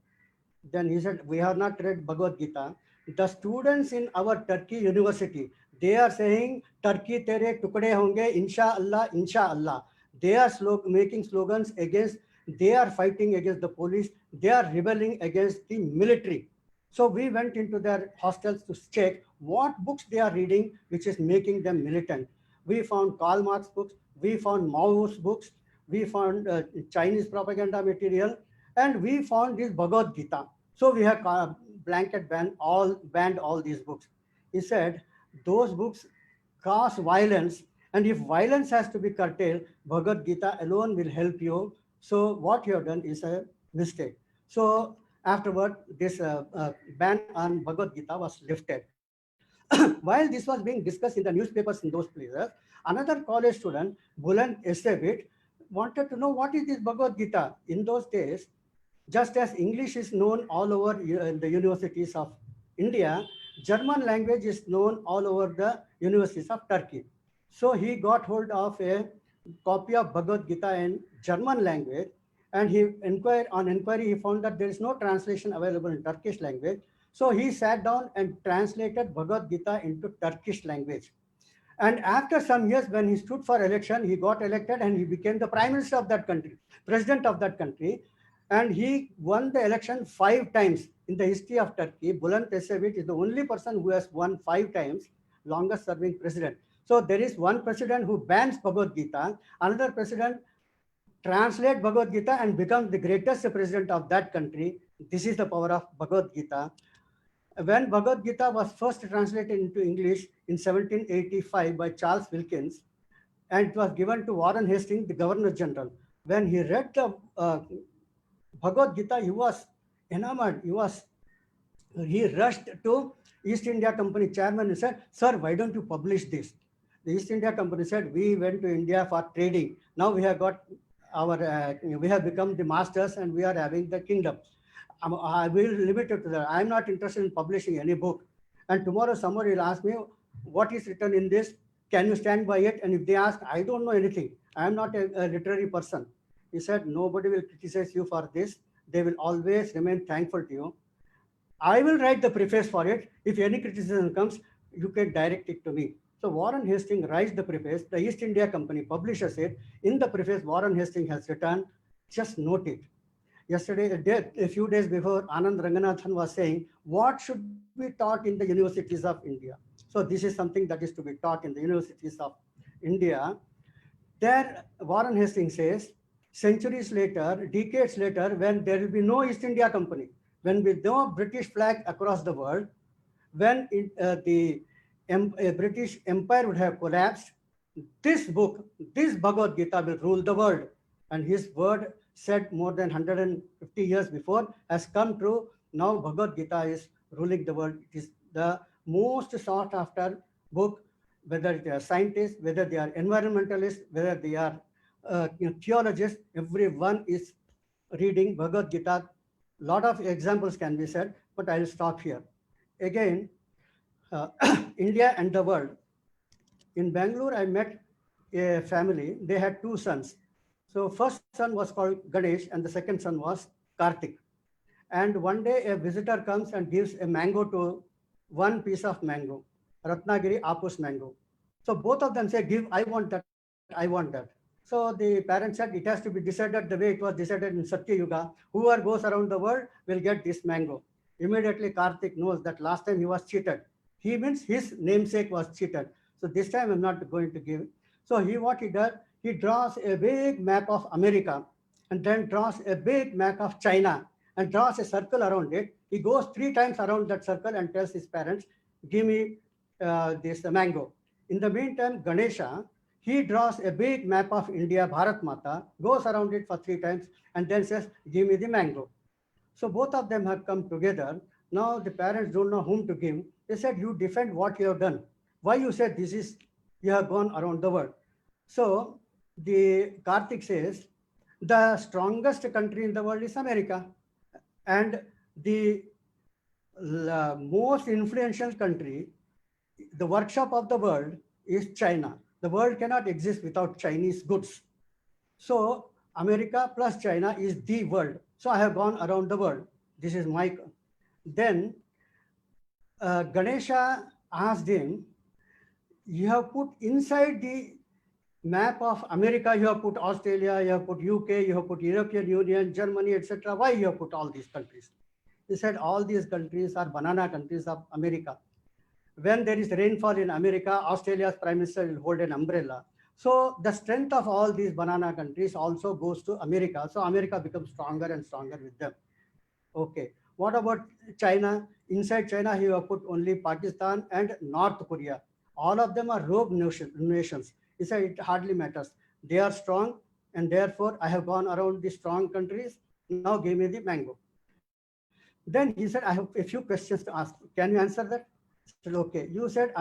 Then he said, we have not read Bhagavad Gita. The students in our Turkey university, they are saying, Turkey tere tukde honge, inshallah, inshallah. They are making slogans against, they are fighting against the police, they are rebelling against the military. So we went into their hostels to check what books they are reading, which is making them militant. We found Karl Marx books, we found Mao's books, we found Chinese propaganda material, and we found this Bhagavad Gita. So we have blanket banned all these books. He said, those books cause violence, and if violence has to be curtailed, Bhagavad Gita alone will help you. So what you have done is a mistake. So afterward, this ban on Bhagavad Gita was lifted. While this was being discussed in the newspapers in those places, another college student, Buland Essevit, wanted to know what is this Bhagavad Gita. In those days, just as English is known all over the universities of India, German language is known all over the universities of Turkey. So he got hold of a copy of Bhagavad Gita in German language, and on inquiry, he found that there is no translation available in Turkish language. So he sat down and translated Bhagavad Gita into Turkish language. And after some years, when he stood for election, he got elected and he became the Prime Minister of that country, President of that country. And he won the election 5 times. In the history of Turkey, Buland Essevit is the only person who has won 5 times, longest serving president. So there is one president who bans Bhagavad Gita, another president translates Bhagavad Gita and becomes the greatest president of that country. This is the power of Bhagavad Gita. When Bhagavad Gita was first translated into English in 1785 by Charles Wilkins, and it was given to Warren Hastings, the Governor General. When he read the Bhagavad Gita, he was enamored. He rushed to East India Company chairman said, sir, why don't you publish this? The East India Company said, we went to India for trading. Now we have got we have become the masters and we are having the kingdom. I will limit it to that. I'm not interested in publishing any book. And tomorrow somebody will ask me, what is written in this? Can you stand by it? And if they ask, I don't know anything. I'm not a literary person. He said, nobody will criticize you for this. They will always remain thankful to you. I will write the preface for it. If any criticism comes, you can direct it to me. So Warren Hastings writes the preface. The East India Company publishes it. In the preface, Warren Hastings has written, just note it. Yesterday, a few days before, Anand Ranganathan was saying, what should be taught in the universities of India? So this is something that is to be taught in the universities of India. There, Warren Hastings says, centuries later, decades later, when there will be no East India Company, when with no British flag across the world, when the British Empire would have collapsed, this book, this Bhagavad Gita will rule the world. And his word said more than 150 years before has come true. Now Bhagavad Gita is ruling the world. It is the most sought after book, whether they are scientists, whether they are environmentalists, whether they are theologists, everyone is reading Bhagavad Gita. A lot of examples can be said, but I will stop here. Again, India and the world. In Bangalore, I met a family. They had two sons. So first son was called Ganesh and the second son was Karthik. And one day a visitor comes and gives a mango to one piece of mango, Ratnagiri Apus mango. So both of them say, give, I want that, I want that. So the parents said, it has to be decided the way it was decided in Satya Yuga. Whoever goes around the world will get this mango. Immediately Karthik knows that last time he was cheated. He means his namesake was cheated. So this time I'm not going to give. So what he does, he draws a big map of America and then draws a big map of China and draws a circle around it. He goes 3 times around that circle and tells his parents, give me this mango. In the meantime, Ganesha, he draws a big map of India, Bharat Mata, goes around it for 3 times and then says, give me the mango. So both of them have come together. Now the parents don't know whom to give. They said, you defend what you have done. Why you said this is, you have gone around the world. So the Karthik says, the strongest country in the world is America. And the most influential country, the workshop of the world is China. The world cannot exist without Chinese goods. So America plus China is the world. So I have gone around the world. This is my. Then Ganesha asked him, you have put inside the map of America, you have put Australia, you have put UK, you have put European Union, Germany, etc. Why you have put all these countries? He said, all these countries are banana countries of America. When there is rainfall in America, Australia's prime minister will hold an umbrella. So the strength of all these banana countries also goes to America. So America becomes stronger and stronger with them. Okay. What about China? Inside China, you have put only Pakistan and North Korea. All of them are rogue nations. He said it hardly matters. They are strong, and therefore I have gone around the strong countries. Now give me the mango. Then he said, I have a few questions to ask. Can you answer that? I said, okay. You said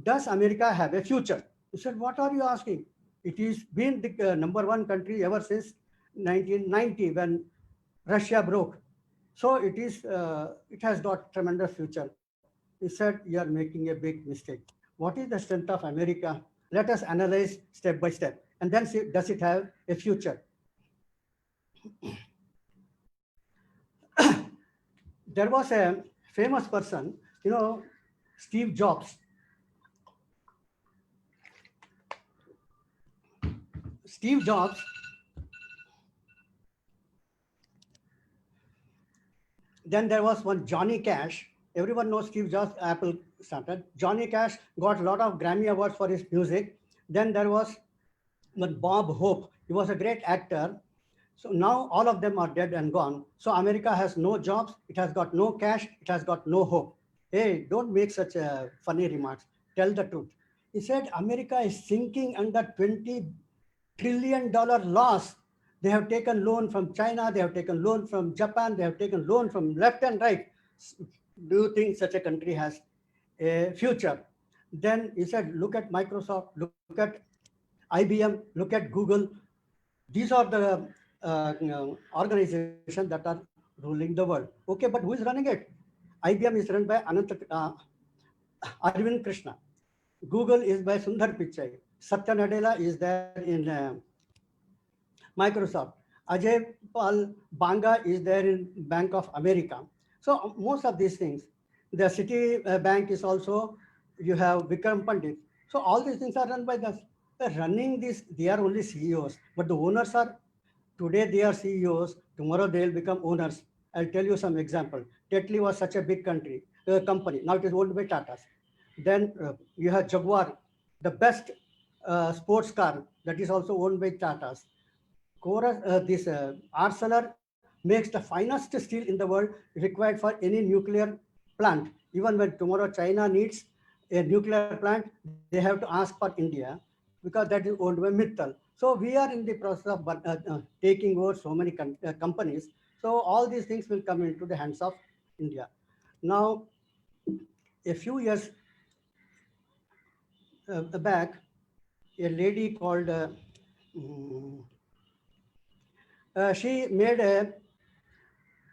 does America have a future? He said, what are you asking? It is been the #1 country ever since 1990 when Russia broke. So it has got tremendous future. He said, you are making a big mistake. What is the strength of America? Let us analyze step by step. And then see, does it have a future? There was a famous person, Steve Jobs. Steve Jobs then there was one Johnny Cash. Everyone knows Steve Jobs, Apple started. Johnny Cash got a lot of Grammy Awards for his music. Then there was Bob Hope. He was a great actor. So now all of them are dead and gone. So America has no jobs. It has got no cash. It has got no hope. Hey, don't make such funny remarks. Tell the truth. He said America is sinking under $20 trillion loss. They have taken loan from China. They have taken loan from Japan. They have taken loan from left and right. do you think such a country has a future? Then he said, look at Microsoft, look at IBM, look at Google. These are the organizations that are ruling the world. Okay, but who is running it? IBM is run by Arvind Krishna. Google is by Sundar Pichai. Satya Nadella is there in Microsoft. Ajay Pal Banga is there in Bank of America. So most of these things, the City Bank is also, you have Vikram Pandit. So all these things are run by the running this. They are only CEOs, but the owners are, today they are CEOs. Tomorrow they will become owners. I'll tell you some example. Tetley was such a big company. Now it is owned by Tata. Then you have Jaguar, the best sports car, that is also owned by Tata's. Arcelor makes the finest steel in the world required for any nuclear plant. Even when tomorrow China needs a nuclear plant, they have to ask for India because that is owned by Mittal. So we are in the process of taking over so many companies. So all these things will come into the hands of India. Now, a few years back, a lady called, she made a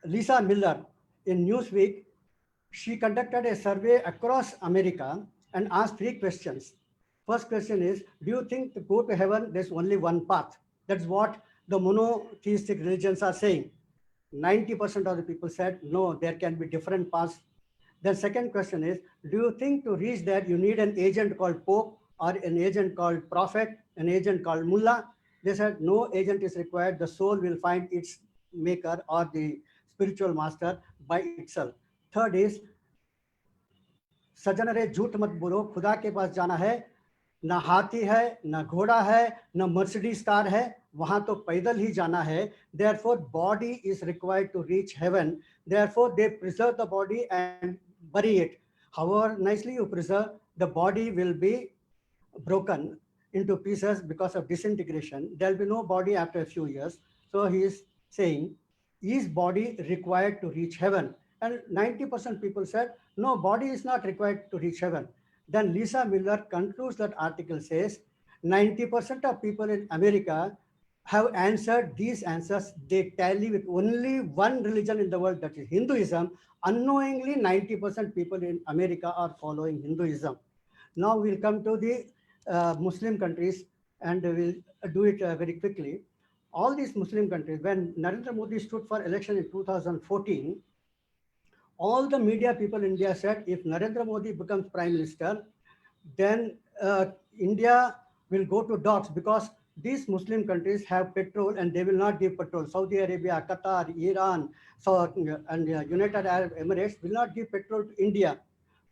Lisa Miller in Newsweek. She conducted a survey across America and asked 3 questions. First question is, do you think to go to heaven, there's only one path? That's what the monotheistic religions are saying. 90% of the people said, no, there can be different paths. The second question is, do you think to reach there, you need an agent called Pope or an agent called Prophet, an agent called Mullah? They said, no agent is required. The soul will find its maker or the spiritual master by itself. Third is, सजन रे झूठ मत बोलो, खुदा के पास जाना है, ना हाथी है, ना घोड़ा है, ना मर्सिडीज कार है, वहां तो पैदल ही जाना है. Therefore, body is required to reach heaven. Therefore, they preserve the body and bury it. However nicely you preserve, the body will be broken into pieces because of disintegration. There will be no body after a few years. So he is saying, is body required to reach heaven? And 90% people said, no, body is not required to reach heaven. Then Lisa Miller concludes that article says, 90% of people in America have answered these answers. They tally with only one religion in the world, that is Hinduism. Unknowingly, 90% people in America are following Hinduism. Now we'll come to the Muslim countries and we'll do it very quickly. All these Muslim countries, when Narendra Modi stood for election in 2014, all the media people in India said, if Narendra Modi becomes prime minister, then India will go to dogs because these Muslim countries have petrol and they will not give petrol. Saudi Arabia, Qatar, Iran, and United Arab Emirates will not give petrol to India.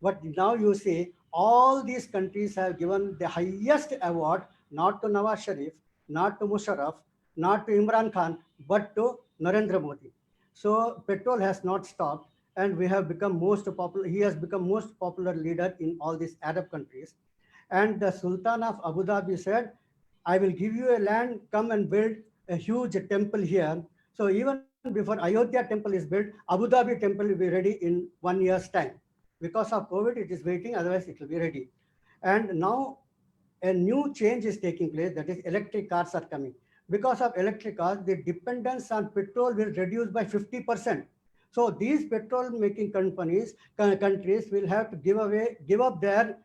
But now you see, all these countries have given the highest award, not to Nawaz Sharif, not to Musharraf, not to Imran Khan, but to Narendra Modi. So petrol has not stopped, and we have become most popular. He has become most popular leader in all these Arab countries. And the Sultan of Abu Dhabi said, I will give you a land, come and build a huge temple here. So even before Ayodhya temple is built, Abu Dhabi temple will be ready in 1 year's time. Because of COVID, it is waiting, otherwise it will be ready. And now a new change is taking place, that is electric cars are coming. Because of electric cars, the dependence on petrol will reduce by 50%. So these petrol making countries will have to give up their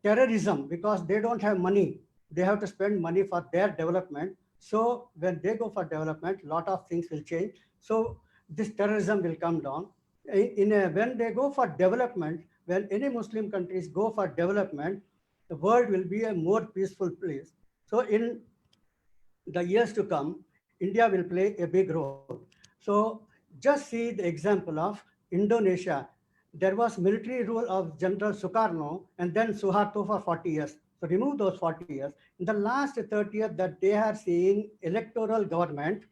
terrorism because they don't have money. They have to spend money for their development. So when they go for development, a lot of things will change. So this terrorism will come down. When they go for development, when any Muslim countries go for development, the world will be a more peaceful place. So in the years to come, India will play a big role. So just see the example of Indonesia. There was military rule of General Sukarno and then Suharto for 40 years. So remove those 40 years. In the last 30 years that they are seeing electoral government,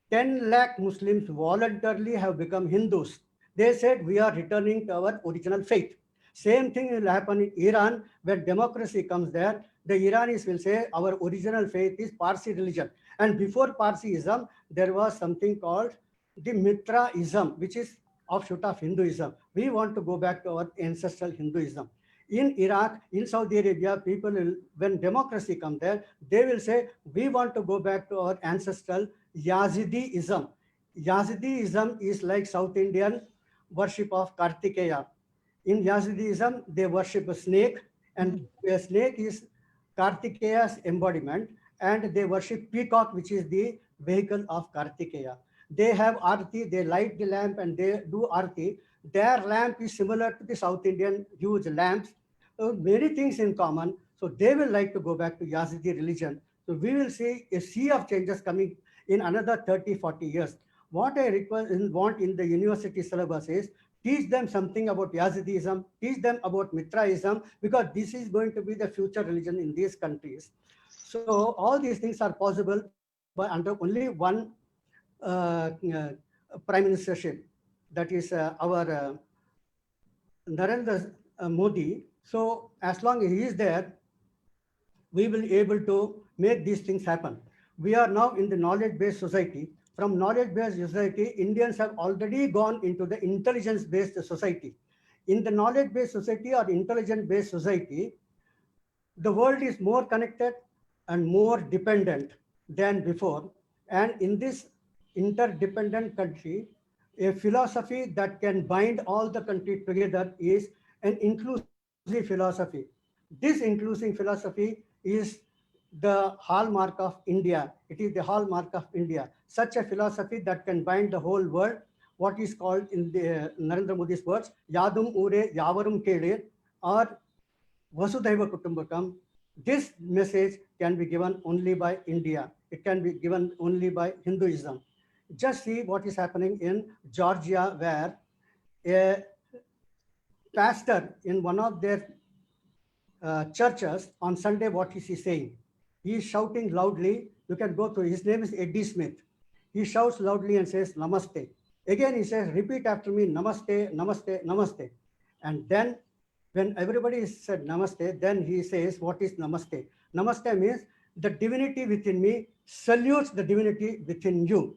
10 lakh Muslims voluntarily have become Hindus. They said, we are returning to our original faith. Same thing will happen in Iran. When democracy comes there, the Iranis will say, our original faith is Parsi religion. And before Parsiism, there was something called the Mitraism, which is offshoot of Hinduism. We want to go back to our ancestral Hinduism. In Iraq, in Saudi Arabia, people will, when democracy comes there, they will say, we want to go back to our ancestral Yazidism. Yazidism is like South Indian worship of Kartikeya. In Yazidism, they worship a snake, and a snake is Kartikeya's embodiment, and they worship peacock, which is the vehicle of Kartikeya. They have arti, they light the lamp and they do arti. Their lamp is similar to the South Indian huge lamps. So many things in common. So they will like to go back to Yazidi religion. So we will see a sea of changes coming in another 30, 40 years. What I want in the university syllabus is teach them something about Yazidism, teach them about Mitraism, because this is going to be the future religion in these countries. So all these things are possible by under only one prime ministership, that is our Narendra Modi. So as long as he is there, we will be able to make these things happen. We are now in the knowledge-based society. From knowledge-based society, Indians have already gone into the intelligence-based society. In the knowledge-based society or intelligence-based society, the world is more connected and more dependent than before. And in this interdependent country, a philosophy that can bind all the country together is an inclusive philosophy. This inclusive philosophy is the hallmark of India. It is the hallmark of India. Such a philosophy that can bind the whole world, what is called in the Narendra Modi's words, Yadum Ure Yavarum Kele, or Vasudhaiva Kutumbakam. This message can be given only by India. It can be given only by Hinduism. Just see what is happening in Georgia, where a pastor in one of their churches on Sunday, what is he saying? He is shouting loudly. You can go to, his name is Eddie Smith. He shouts loudly and says, Namaste. Again, he says, repeat after me, Namaste, Namaste, Namaste. And then when everybody said Namaste, then he says, what is Namaste? Namaste means the divinity within me salutes the divinity within you.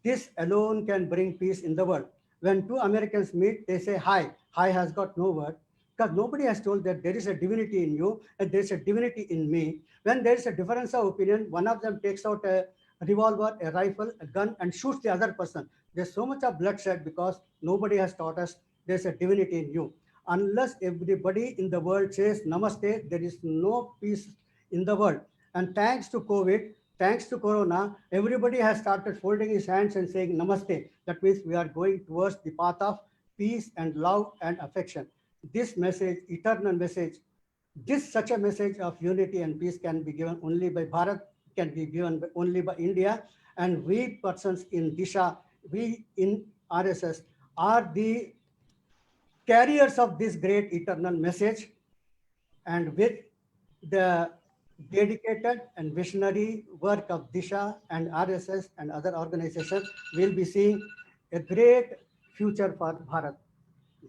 This alone can bring peace in the world. When two Americans meet, they say, hi. Hi has got no word, because nobody has told that there is a divinity in you and there is a divinity in me. When there is a difference of opinion, one of them takes out a revolver, a rifle, a gun, and shoots the other person. There's so much of bloodshed because nobody has taught us there's a divinity in you. Unless everybody in the world says Namaste, there is no peace in the world. And thanks to COVID, thanks to Corona, everybody has started folding his hands and saying Namaste. That means we are going towards the path of peace and love and affection. This message, eternal message, such a message of unity and peace can be given only by Bharat, can be given only by India. And we persons in Disha, we in RSS are the carriers of this great eternal message. And with the dedicated and visionary work of Disha and RSS and other organizations, we'll be seeing a great future for Bharat.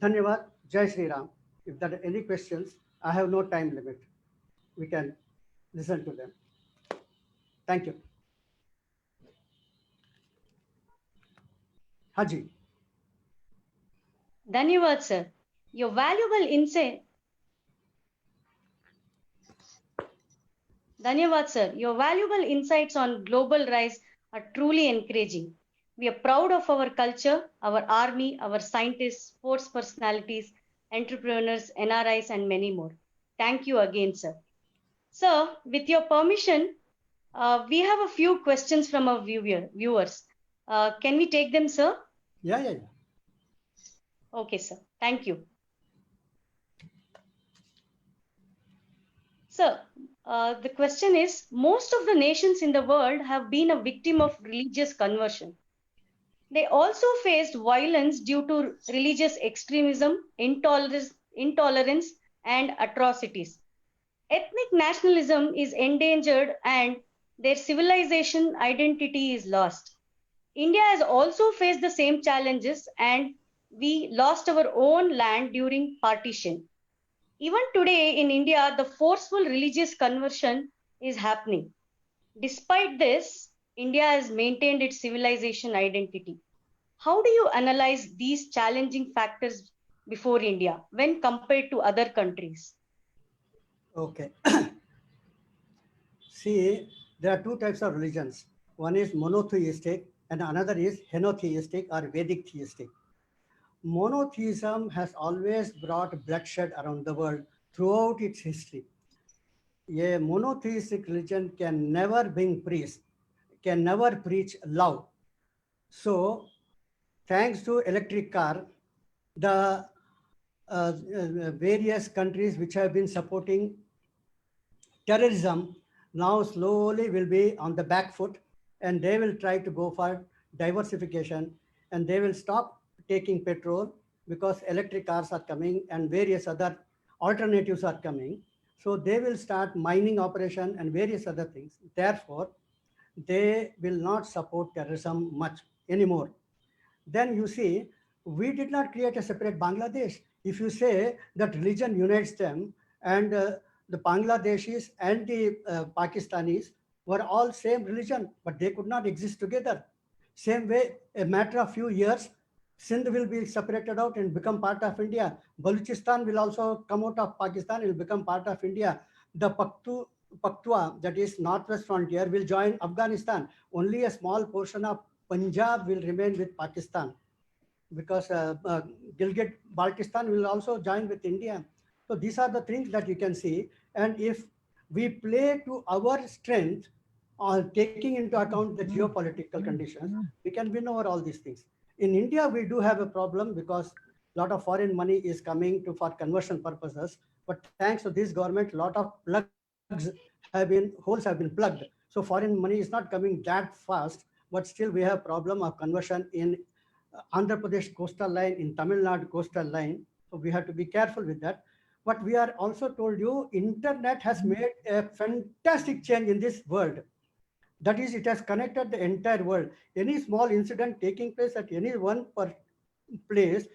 Dhanyavad, Jai Shri Ram. If there are any questions, I have no time limit. We can listen to them. Thank you. Haji. Dhanyavad, sir. Your valuable insight. Dhanyavad, sir. Your valuable insights on global rise are truly encouraging. We are proud of our culture, our army, our scientists, sports personalities, entrepreneurs, NRIs, and many more. Thank you again, sir. Sir, with your permission, we have a few questions from our viewers. Can we take them, sir? Yeah. Okay, sir. Thank you. Sir, the question is, most of the nations in the world have been a victim of religious conversion. They also faced violence due to religious extremism, intolerance, and atrocities. Ethnic nationalism is endangered and their civilization identity is lost. India has also faced the same challenges, and we lost our own land during partition. Even today in India, the forceful religious conversion is happening. Despite this, India has maintained its civilization identity. How do you analyze these challenging factors before India when compared to other countries? Okay. See, there are two types of religions. One is monotheistic and another is henotheistic or Vedic theistic. Monotheism has always brought bloodshed around the world throughout its history. A monotheistic religion can never bring peace, can never preach love. So, thanks to electric car, the various countries which have been supporting terrorism now slowly will be on the back foot, and they will try to go for diversification, and they will stop taking petrol because electric cars are coming and various other alternatives are coming. So they will start mining operation and various other things. Therefore, they will not support terrorism much anymore. Then you see, we did not create a separate Bangladesh. If you say that religion unites them, and the Bangladeshis and the Pakistanis were all same religion, but they could not exist together. Same way, a matter of few years, Sindh will be separated out and become part of India. Balochistan will also come out of Pakistan and will become part of India. The Paktwa, that is northwest frontier, will join Afghanistan. Only a small portion of Punjab will remain with Pakistan, because Gilgit Baltistan will also join with India. So these are the things that you can see. And if we play to our strength, taking into account the geopolitical conditions, we can win over all these things. In India, we do have a problem because a lot of foreign money is coming to for conversion purposes. But thanks to this government, a lot of holes have been plugged. So foreign money is not coming that fast, but still we have problem of conversion in Andhra Pradesh coastal line, in Tamil Nadu coastal line. So we have to be careful with that. But we are also told you, internet has made a fantastic change in this world. That is, it has connected the entire world. Any small incident taking place at any one place,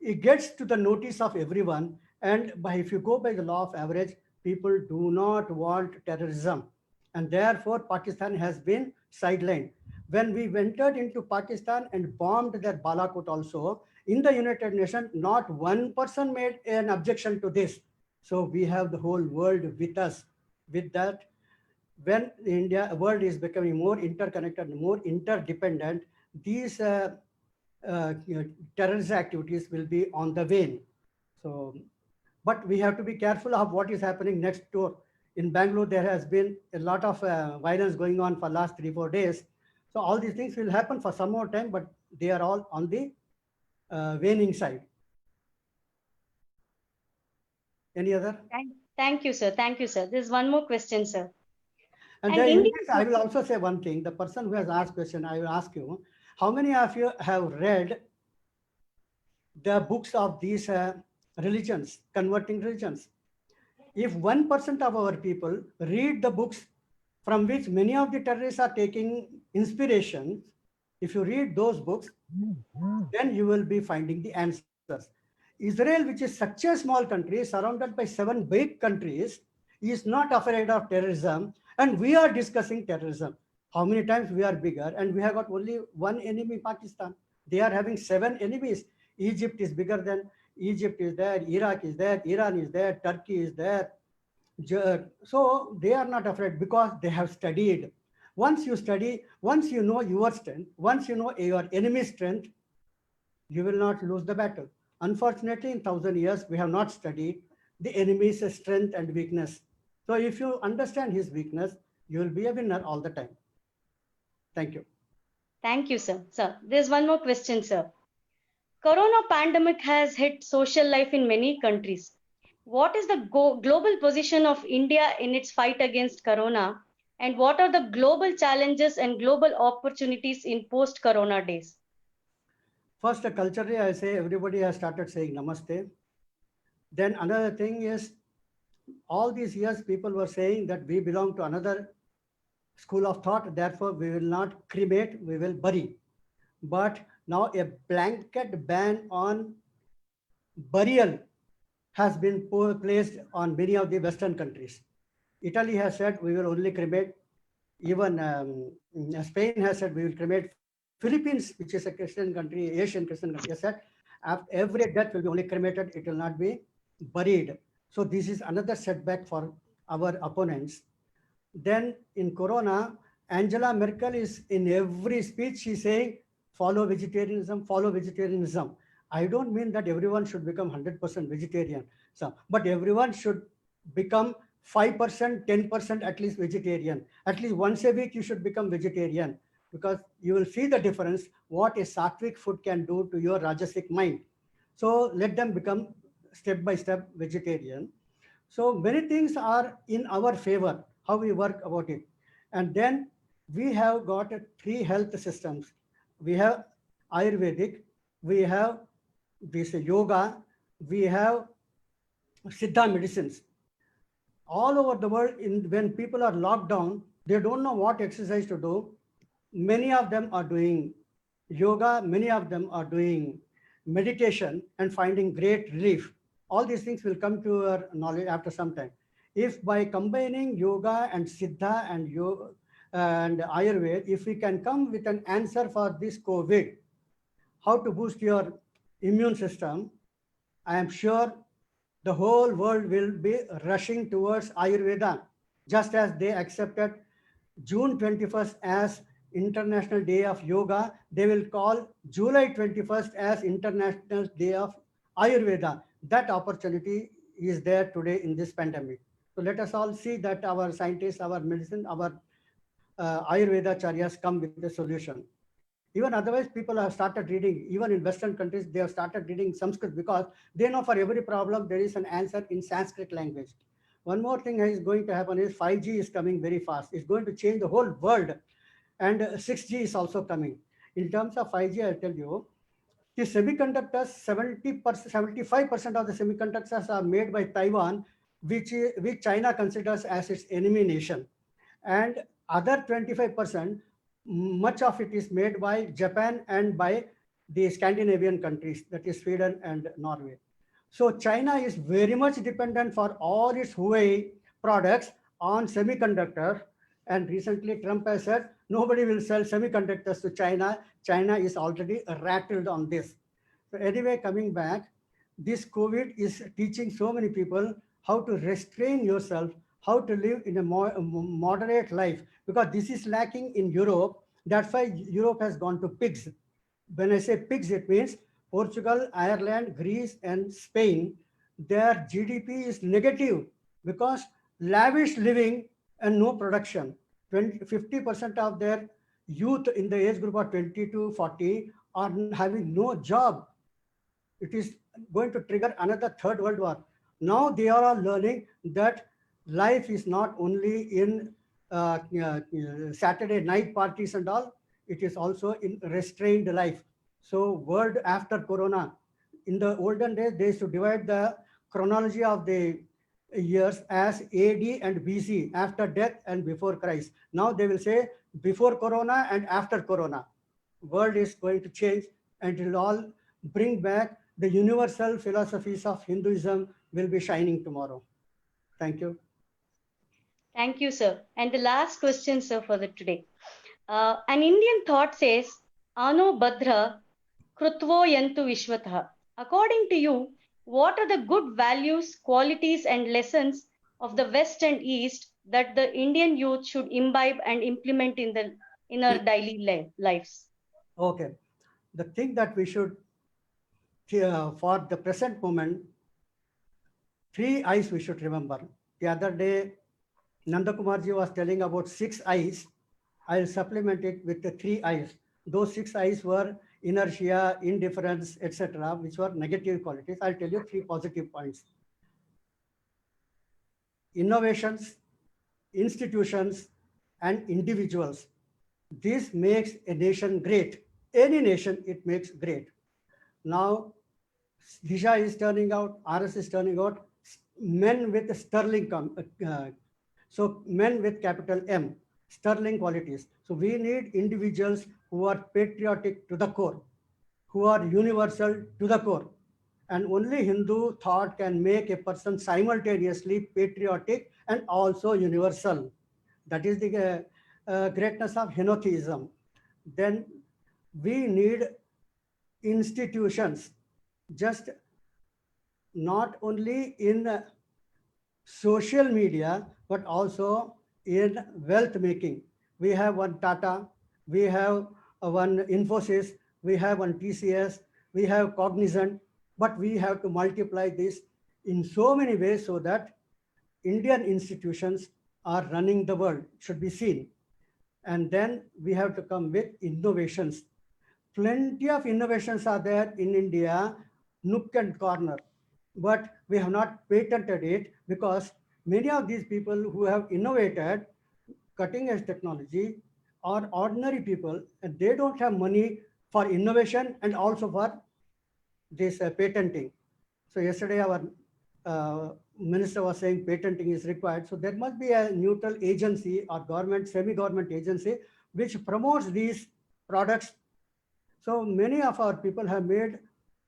it gets to the notice of everyone. And if you go by the law of average, people do not want terrorism. And therefore, Pakistan has been sidelined. When we entered into Pakistan and bombed their Balakot also, in the United Nations, not one person made an objection to this. So we have the whole world with us. With that, when India world is becoming more interconnected, more interdependent, these terrorist activities will be on the wane. So, but we have to be careful of what is happening next door. In Bangalore, there has been a lot of violence going on for last 3-4 days. So all these things will happen for some more time, but they are all on the waning side. Any other? Thank you, sir. Thank you, sir. There's one more question, sir. And And then in India- this, I will also say one thing. The person who has asked question, I will ask you, how many of you have read the books of these religions, converting religions? If 1% of our people read the books from which many of the terrorists are taking inspiration, if you read those books, then you will be finding the answers. Israel, which is such a small country, surrounded by 7 big countries, is not afraid of terrorism, and we are discussing terrorism. How many times we are bigger, and we have got only one enemy, Pakistan. They are having 7 enemies. Egypt is bigger than Egypt is there, Iraq is there, Iran is there, Turkey is there. So they are not afraid because they have studied. Once you study, once you know your strength, once you know your enemy's strength, you will not lose the battle. Unfortunately, in 1,000 years, we have not studied the enemy's strength and weakness. So if you understand his weakness, you will be a winner all the time. Thank you. Thank you, sir. Sir, there's one more question, sir. Corona pandemic has hit social life in many countries. What is the global position of India in its fight against corona? And what are the global challenges and global opportunities in post-corona days? First, culturally, I say everybody has started saying namaste. Then another thing is, all these years people were saying that we belong to another school of thought, therefore we will not cremate, we will bury. But now a blanket ban on burial has been placed on many of the Western countries. Italy has said we will only cremate. Even Spain has said we will cremate Philippines, which is a Christian country, Asian Christian country, has said every death will be only cremated, it will not be buried. So this is another setback for our opponents. Then in Corona, Angela Merkel is in every speech, she's saying, follow vegetarianism, follow vegetarianism. I don't mean that everyone should become 100% vegetarian, but everyone should become 5%, 10% at least vegetarian. At least once a week you should become vegetarian, because you will see the difference what a sattvic food can do to your rajasic mind. So let them become step by step vegetarian. So many things are in our favor, how we work about it. And then we have got three health systems. We have Ayurvedic, we have this yoga, we have Siddha medicines. All over the world, when people are locked down, they don't know what exercise to do. Many of them are doing yoga, many of them are doing meditation and finding great relief. All these things will come to your knowledge after some time. If by combining yoga and Siddha and yoga and Ayurveda, if we can come with an answer for this COVID, how to boost your immune system, I am sure the whole world will be rushing towards Ayurveda, just as they accepted June 21st as International Day of Yoga. They will call July 21st as International Day of Ayurveda. That opportunity is there today in this pandemic. So let us all see that our scientists, our medicine, our Ayurveda charyas come with a solution. Even otherwise, people have started reading, even in Western countries, they have started reading Sanskrit because they know for every problem there is an answer in Sanskrit language. One more thing is going to happen is 5G is coming very fast. It's going to change the whole world. And 6G is also coming. In terms of 5G, I'll tell you, the semiconductors, 70%, 75% of the semiconductors are made by Taiwan, which China considers as its enemy nation. And other 25%, much of it is made by Japan and by the Scandinavian countries, that is Sweden and Norway. So China is very much dependent for all its Huawei products on semiconductors. And recently Trump has said, nobody will sell semiconductors to China. China is already rattled on this. So anyway, coming back, this COVID is teaching so many people how to restrain yourself, how to live in a more moderate life, because this is lacking in Europe. That's why Europe has gone to pigs. When I say pigs, it means Portugal, Ireland, Greece, and Spain. Their GDP is negative because lavish living and no production. 50% of their youth in the age group of 20 to 40 are having no job. It is going to trigger another third world war. Now they are all learning that life is not only in Saturday night parties and all, it is also in restrained life. So world after Corona, in the olden days, they used to divide the chronology of the years as AD and BC, after death and before Christ. Now they will say before Corona and after Corona. World is going to change and it will all bring back the universal philosophies of Hinduism will be shining tomorrow. Thank you. Thank you, sir. And the last question, sir, for the today. An Indian thought says, Ano Badra Krutvo Yantu Vishwatah. According to you, what are the good values, qualities, and lessons of the West and East that the Indian youth should imbibe and implement in our daily lives? Okay. The thing that we should, for the present moment, 3 eyes we should remember. The other day, Nanda Kumarji was telling about 6 eyes. I'll supplement it with the 3 eyes. Those 6 eyes were inertia, indifference, etc., which were negative qualities. I'll tell you 3 positive points. Innovations, institutions, and individuals. This makes a nation great. Any nation, it makes great. Now, Disha is turning out, RS is turning out, men with sterling, so men with capital M, sterling qualities. So we need individuals who are patriotic to the core, who are universal to the core. And only Hindu thought can make a person simultaneously patriotic and also universal. That is the greatness of henotheism. Then we need institutions, just not only in social media, but also in wealth making. We have one Tata, we have one Infosys, we have one TCS, we have Cognizant, but we have to multiply this in so many ways so that Indian institutions are running the world, should be seen. And then we have to come with innovations. Plenty of innovations are there in India, nook and corner, but we have not patented it because many of these people who have innovated cutting edge technology are ordinary people and they don't have money for innovation and also for this patenting. So yesterday our minister was saying patenting is required. So there must be a neutral agency or government, semi-government agency which promotes these products. So many of our people have made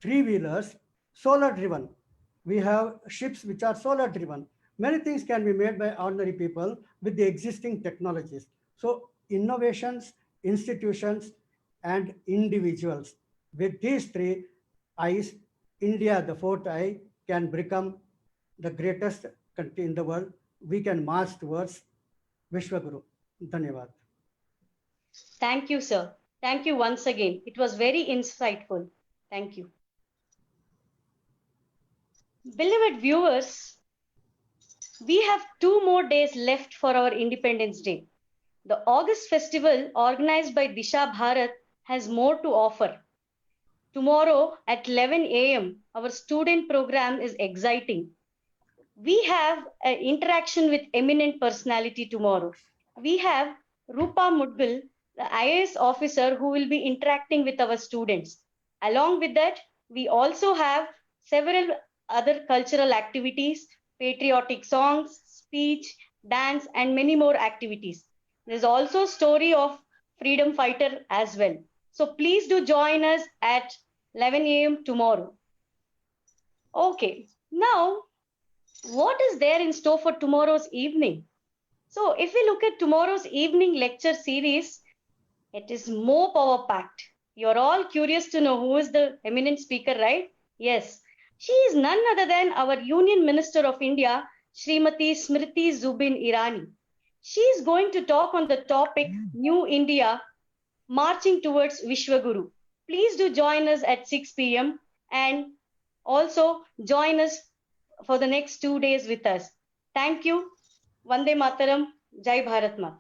three-wheelers solar driven. We have ships which are solar driven. Many things can be made by ordinary people with the existing technologies. So innovations, institutions, and individuals. With these three eyes, India, the fourth eye, can become the greatest country in the world. We can march towards Vishwaguru. Dhanyavad. Thank you, sir. Thank you once again. It was very insightful. Thank you. Beloved viewers, we have 2 more days left for our Independence Day. The August festival organized by Disha Bharat has more to offer. Tomorrow at 11 a.m., our student program is exciting. We have an interaction with eminent personality tomorrow. We have Rupa Mudgal, the IAS officer who will be interacting with our students. Along with that, we also have several other cultural activities, patriotic songs, speech, dance, and many more activities. There's also a story of freedom fighter as well. So please do join us at 11 a.m. tomorrow. Okay, now what is there in store for tomorrow's evening? So if we look at tomorrow's evening lecture series, it is more power packed. You're all curious to know who is the eminent speaker, right? Yes, she is none other than our Union Minister of India, Srimati Smriti Zubin Irani. She is going to talk on the topic New India, marching towards Vishwaguru. Please do join us at 6 p.m. and also join us for the next 2 days with us. Thank you. Vande Mataram. Jai Bharat Mat.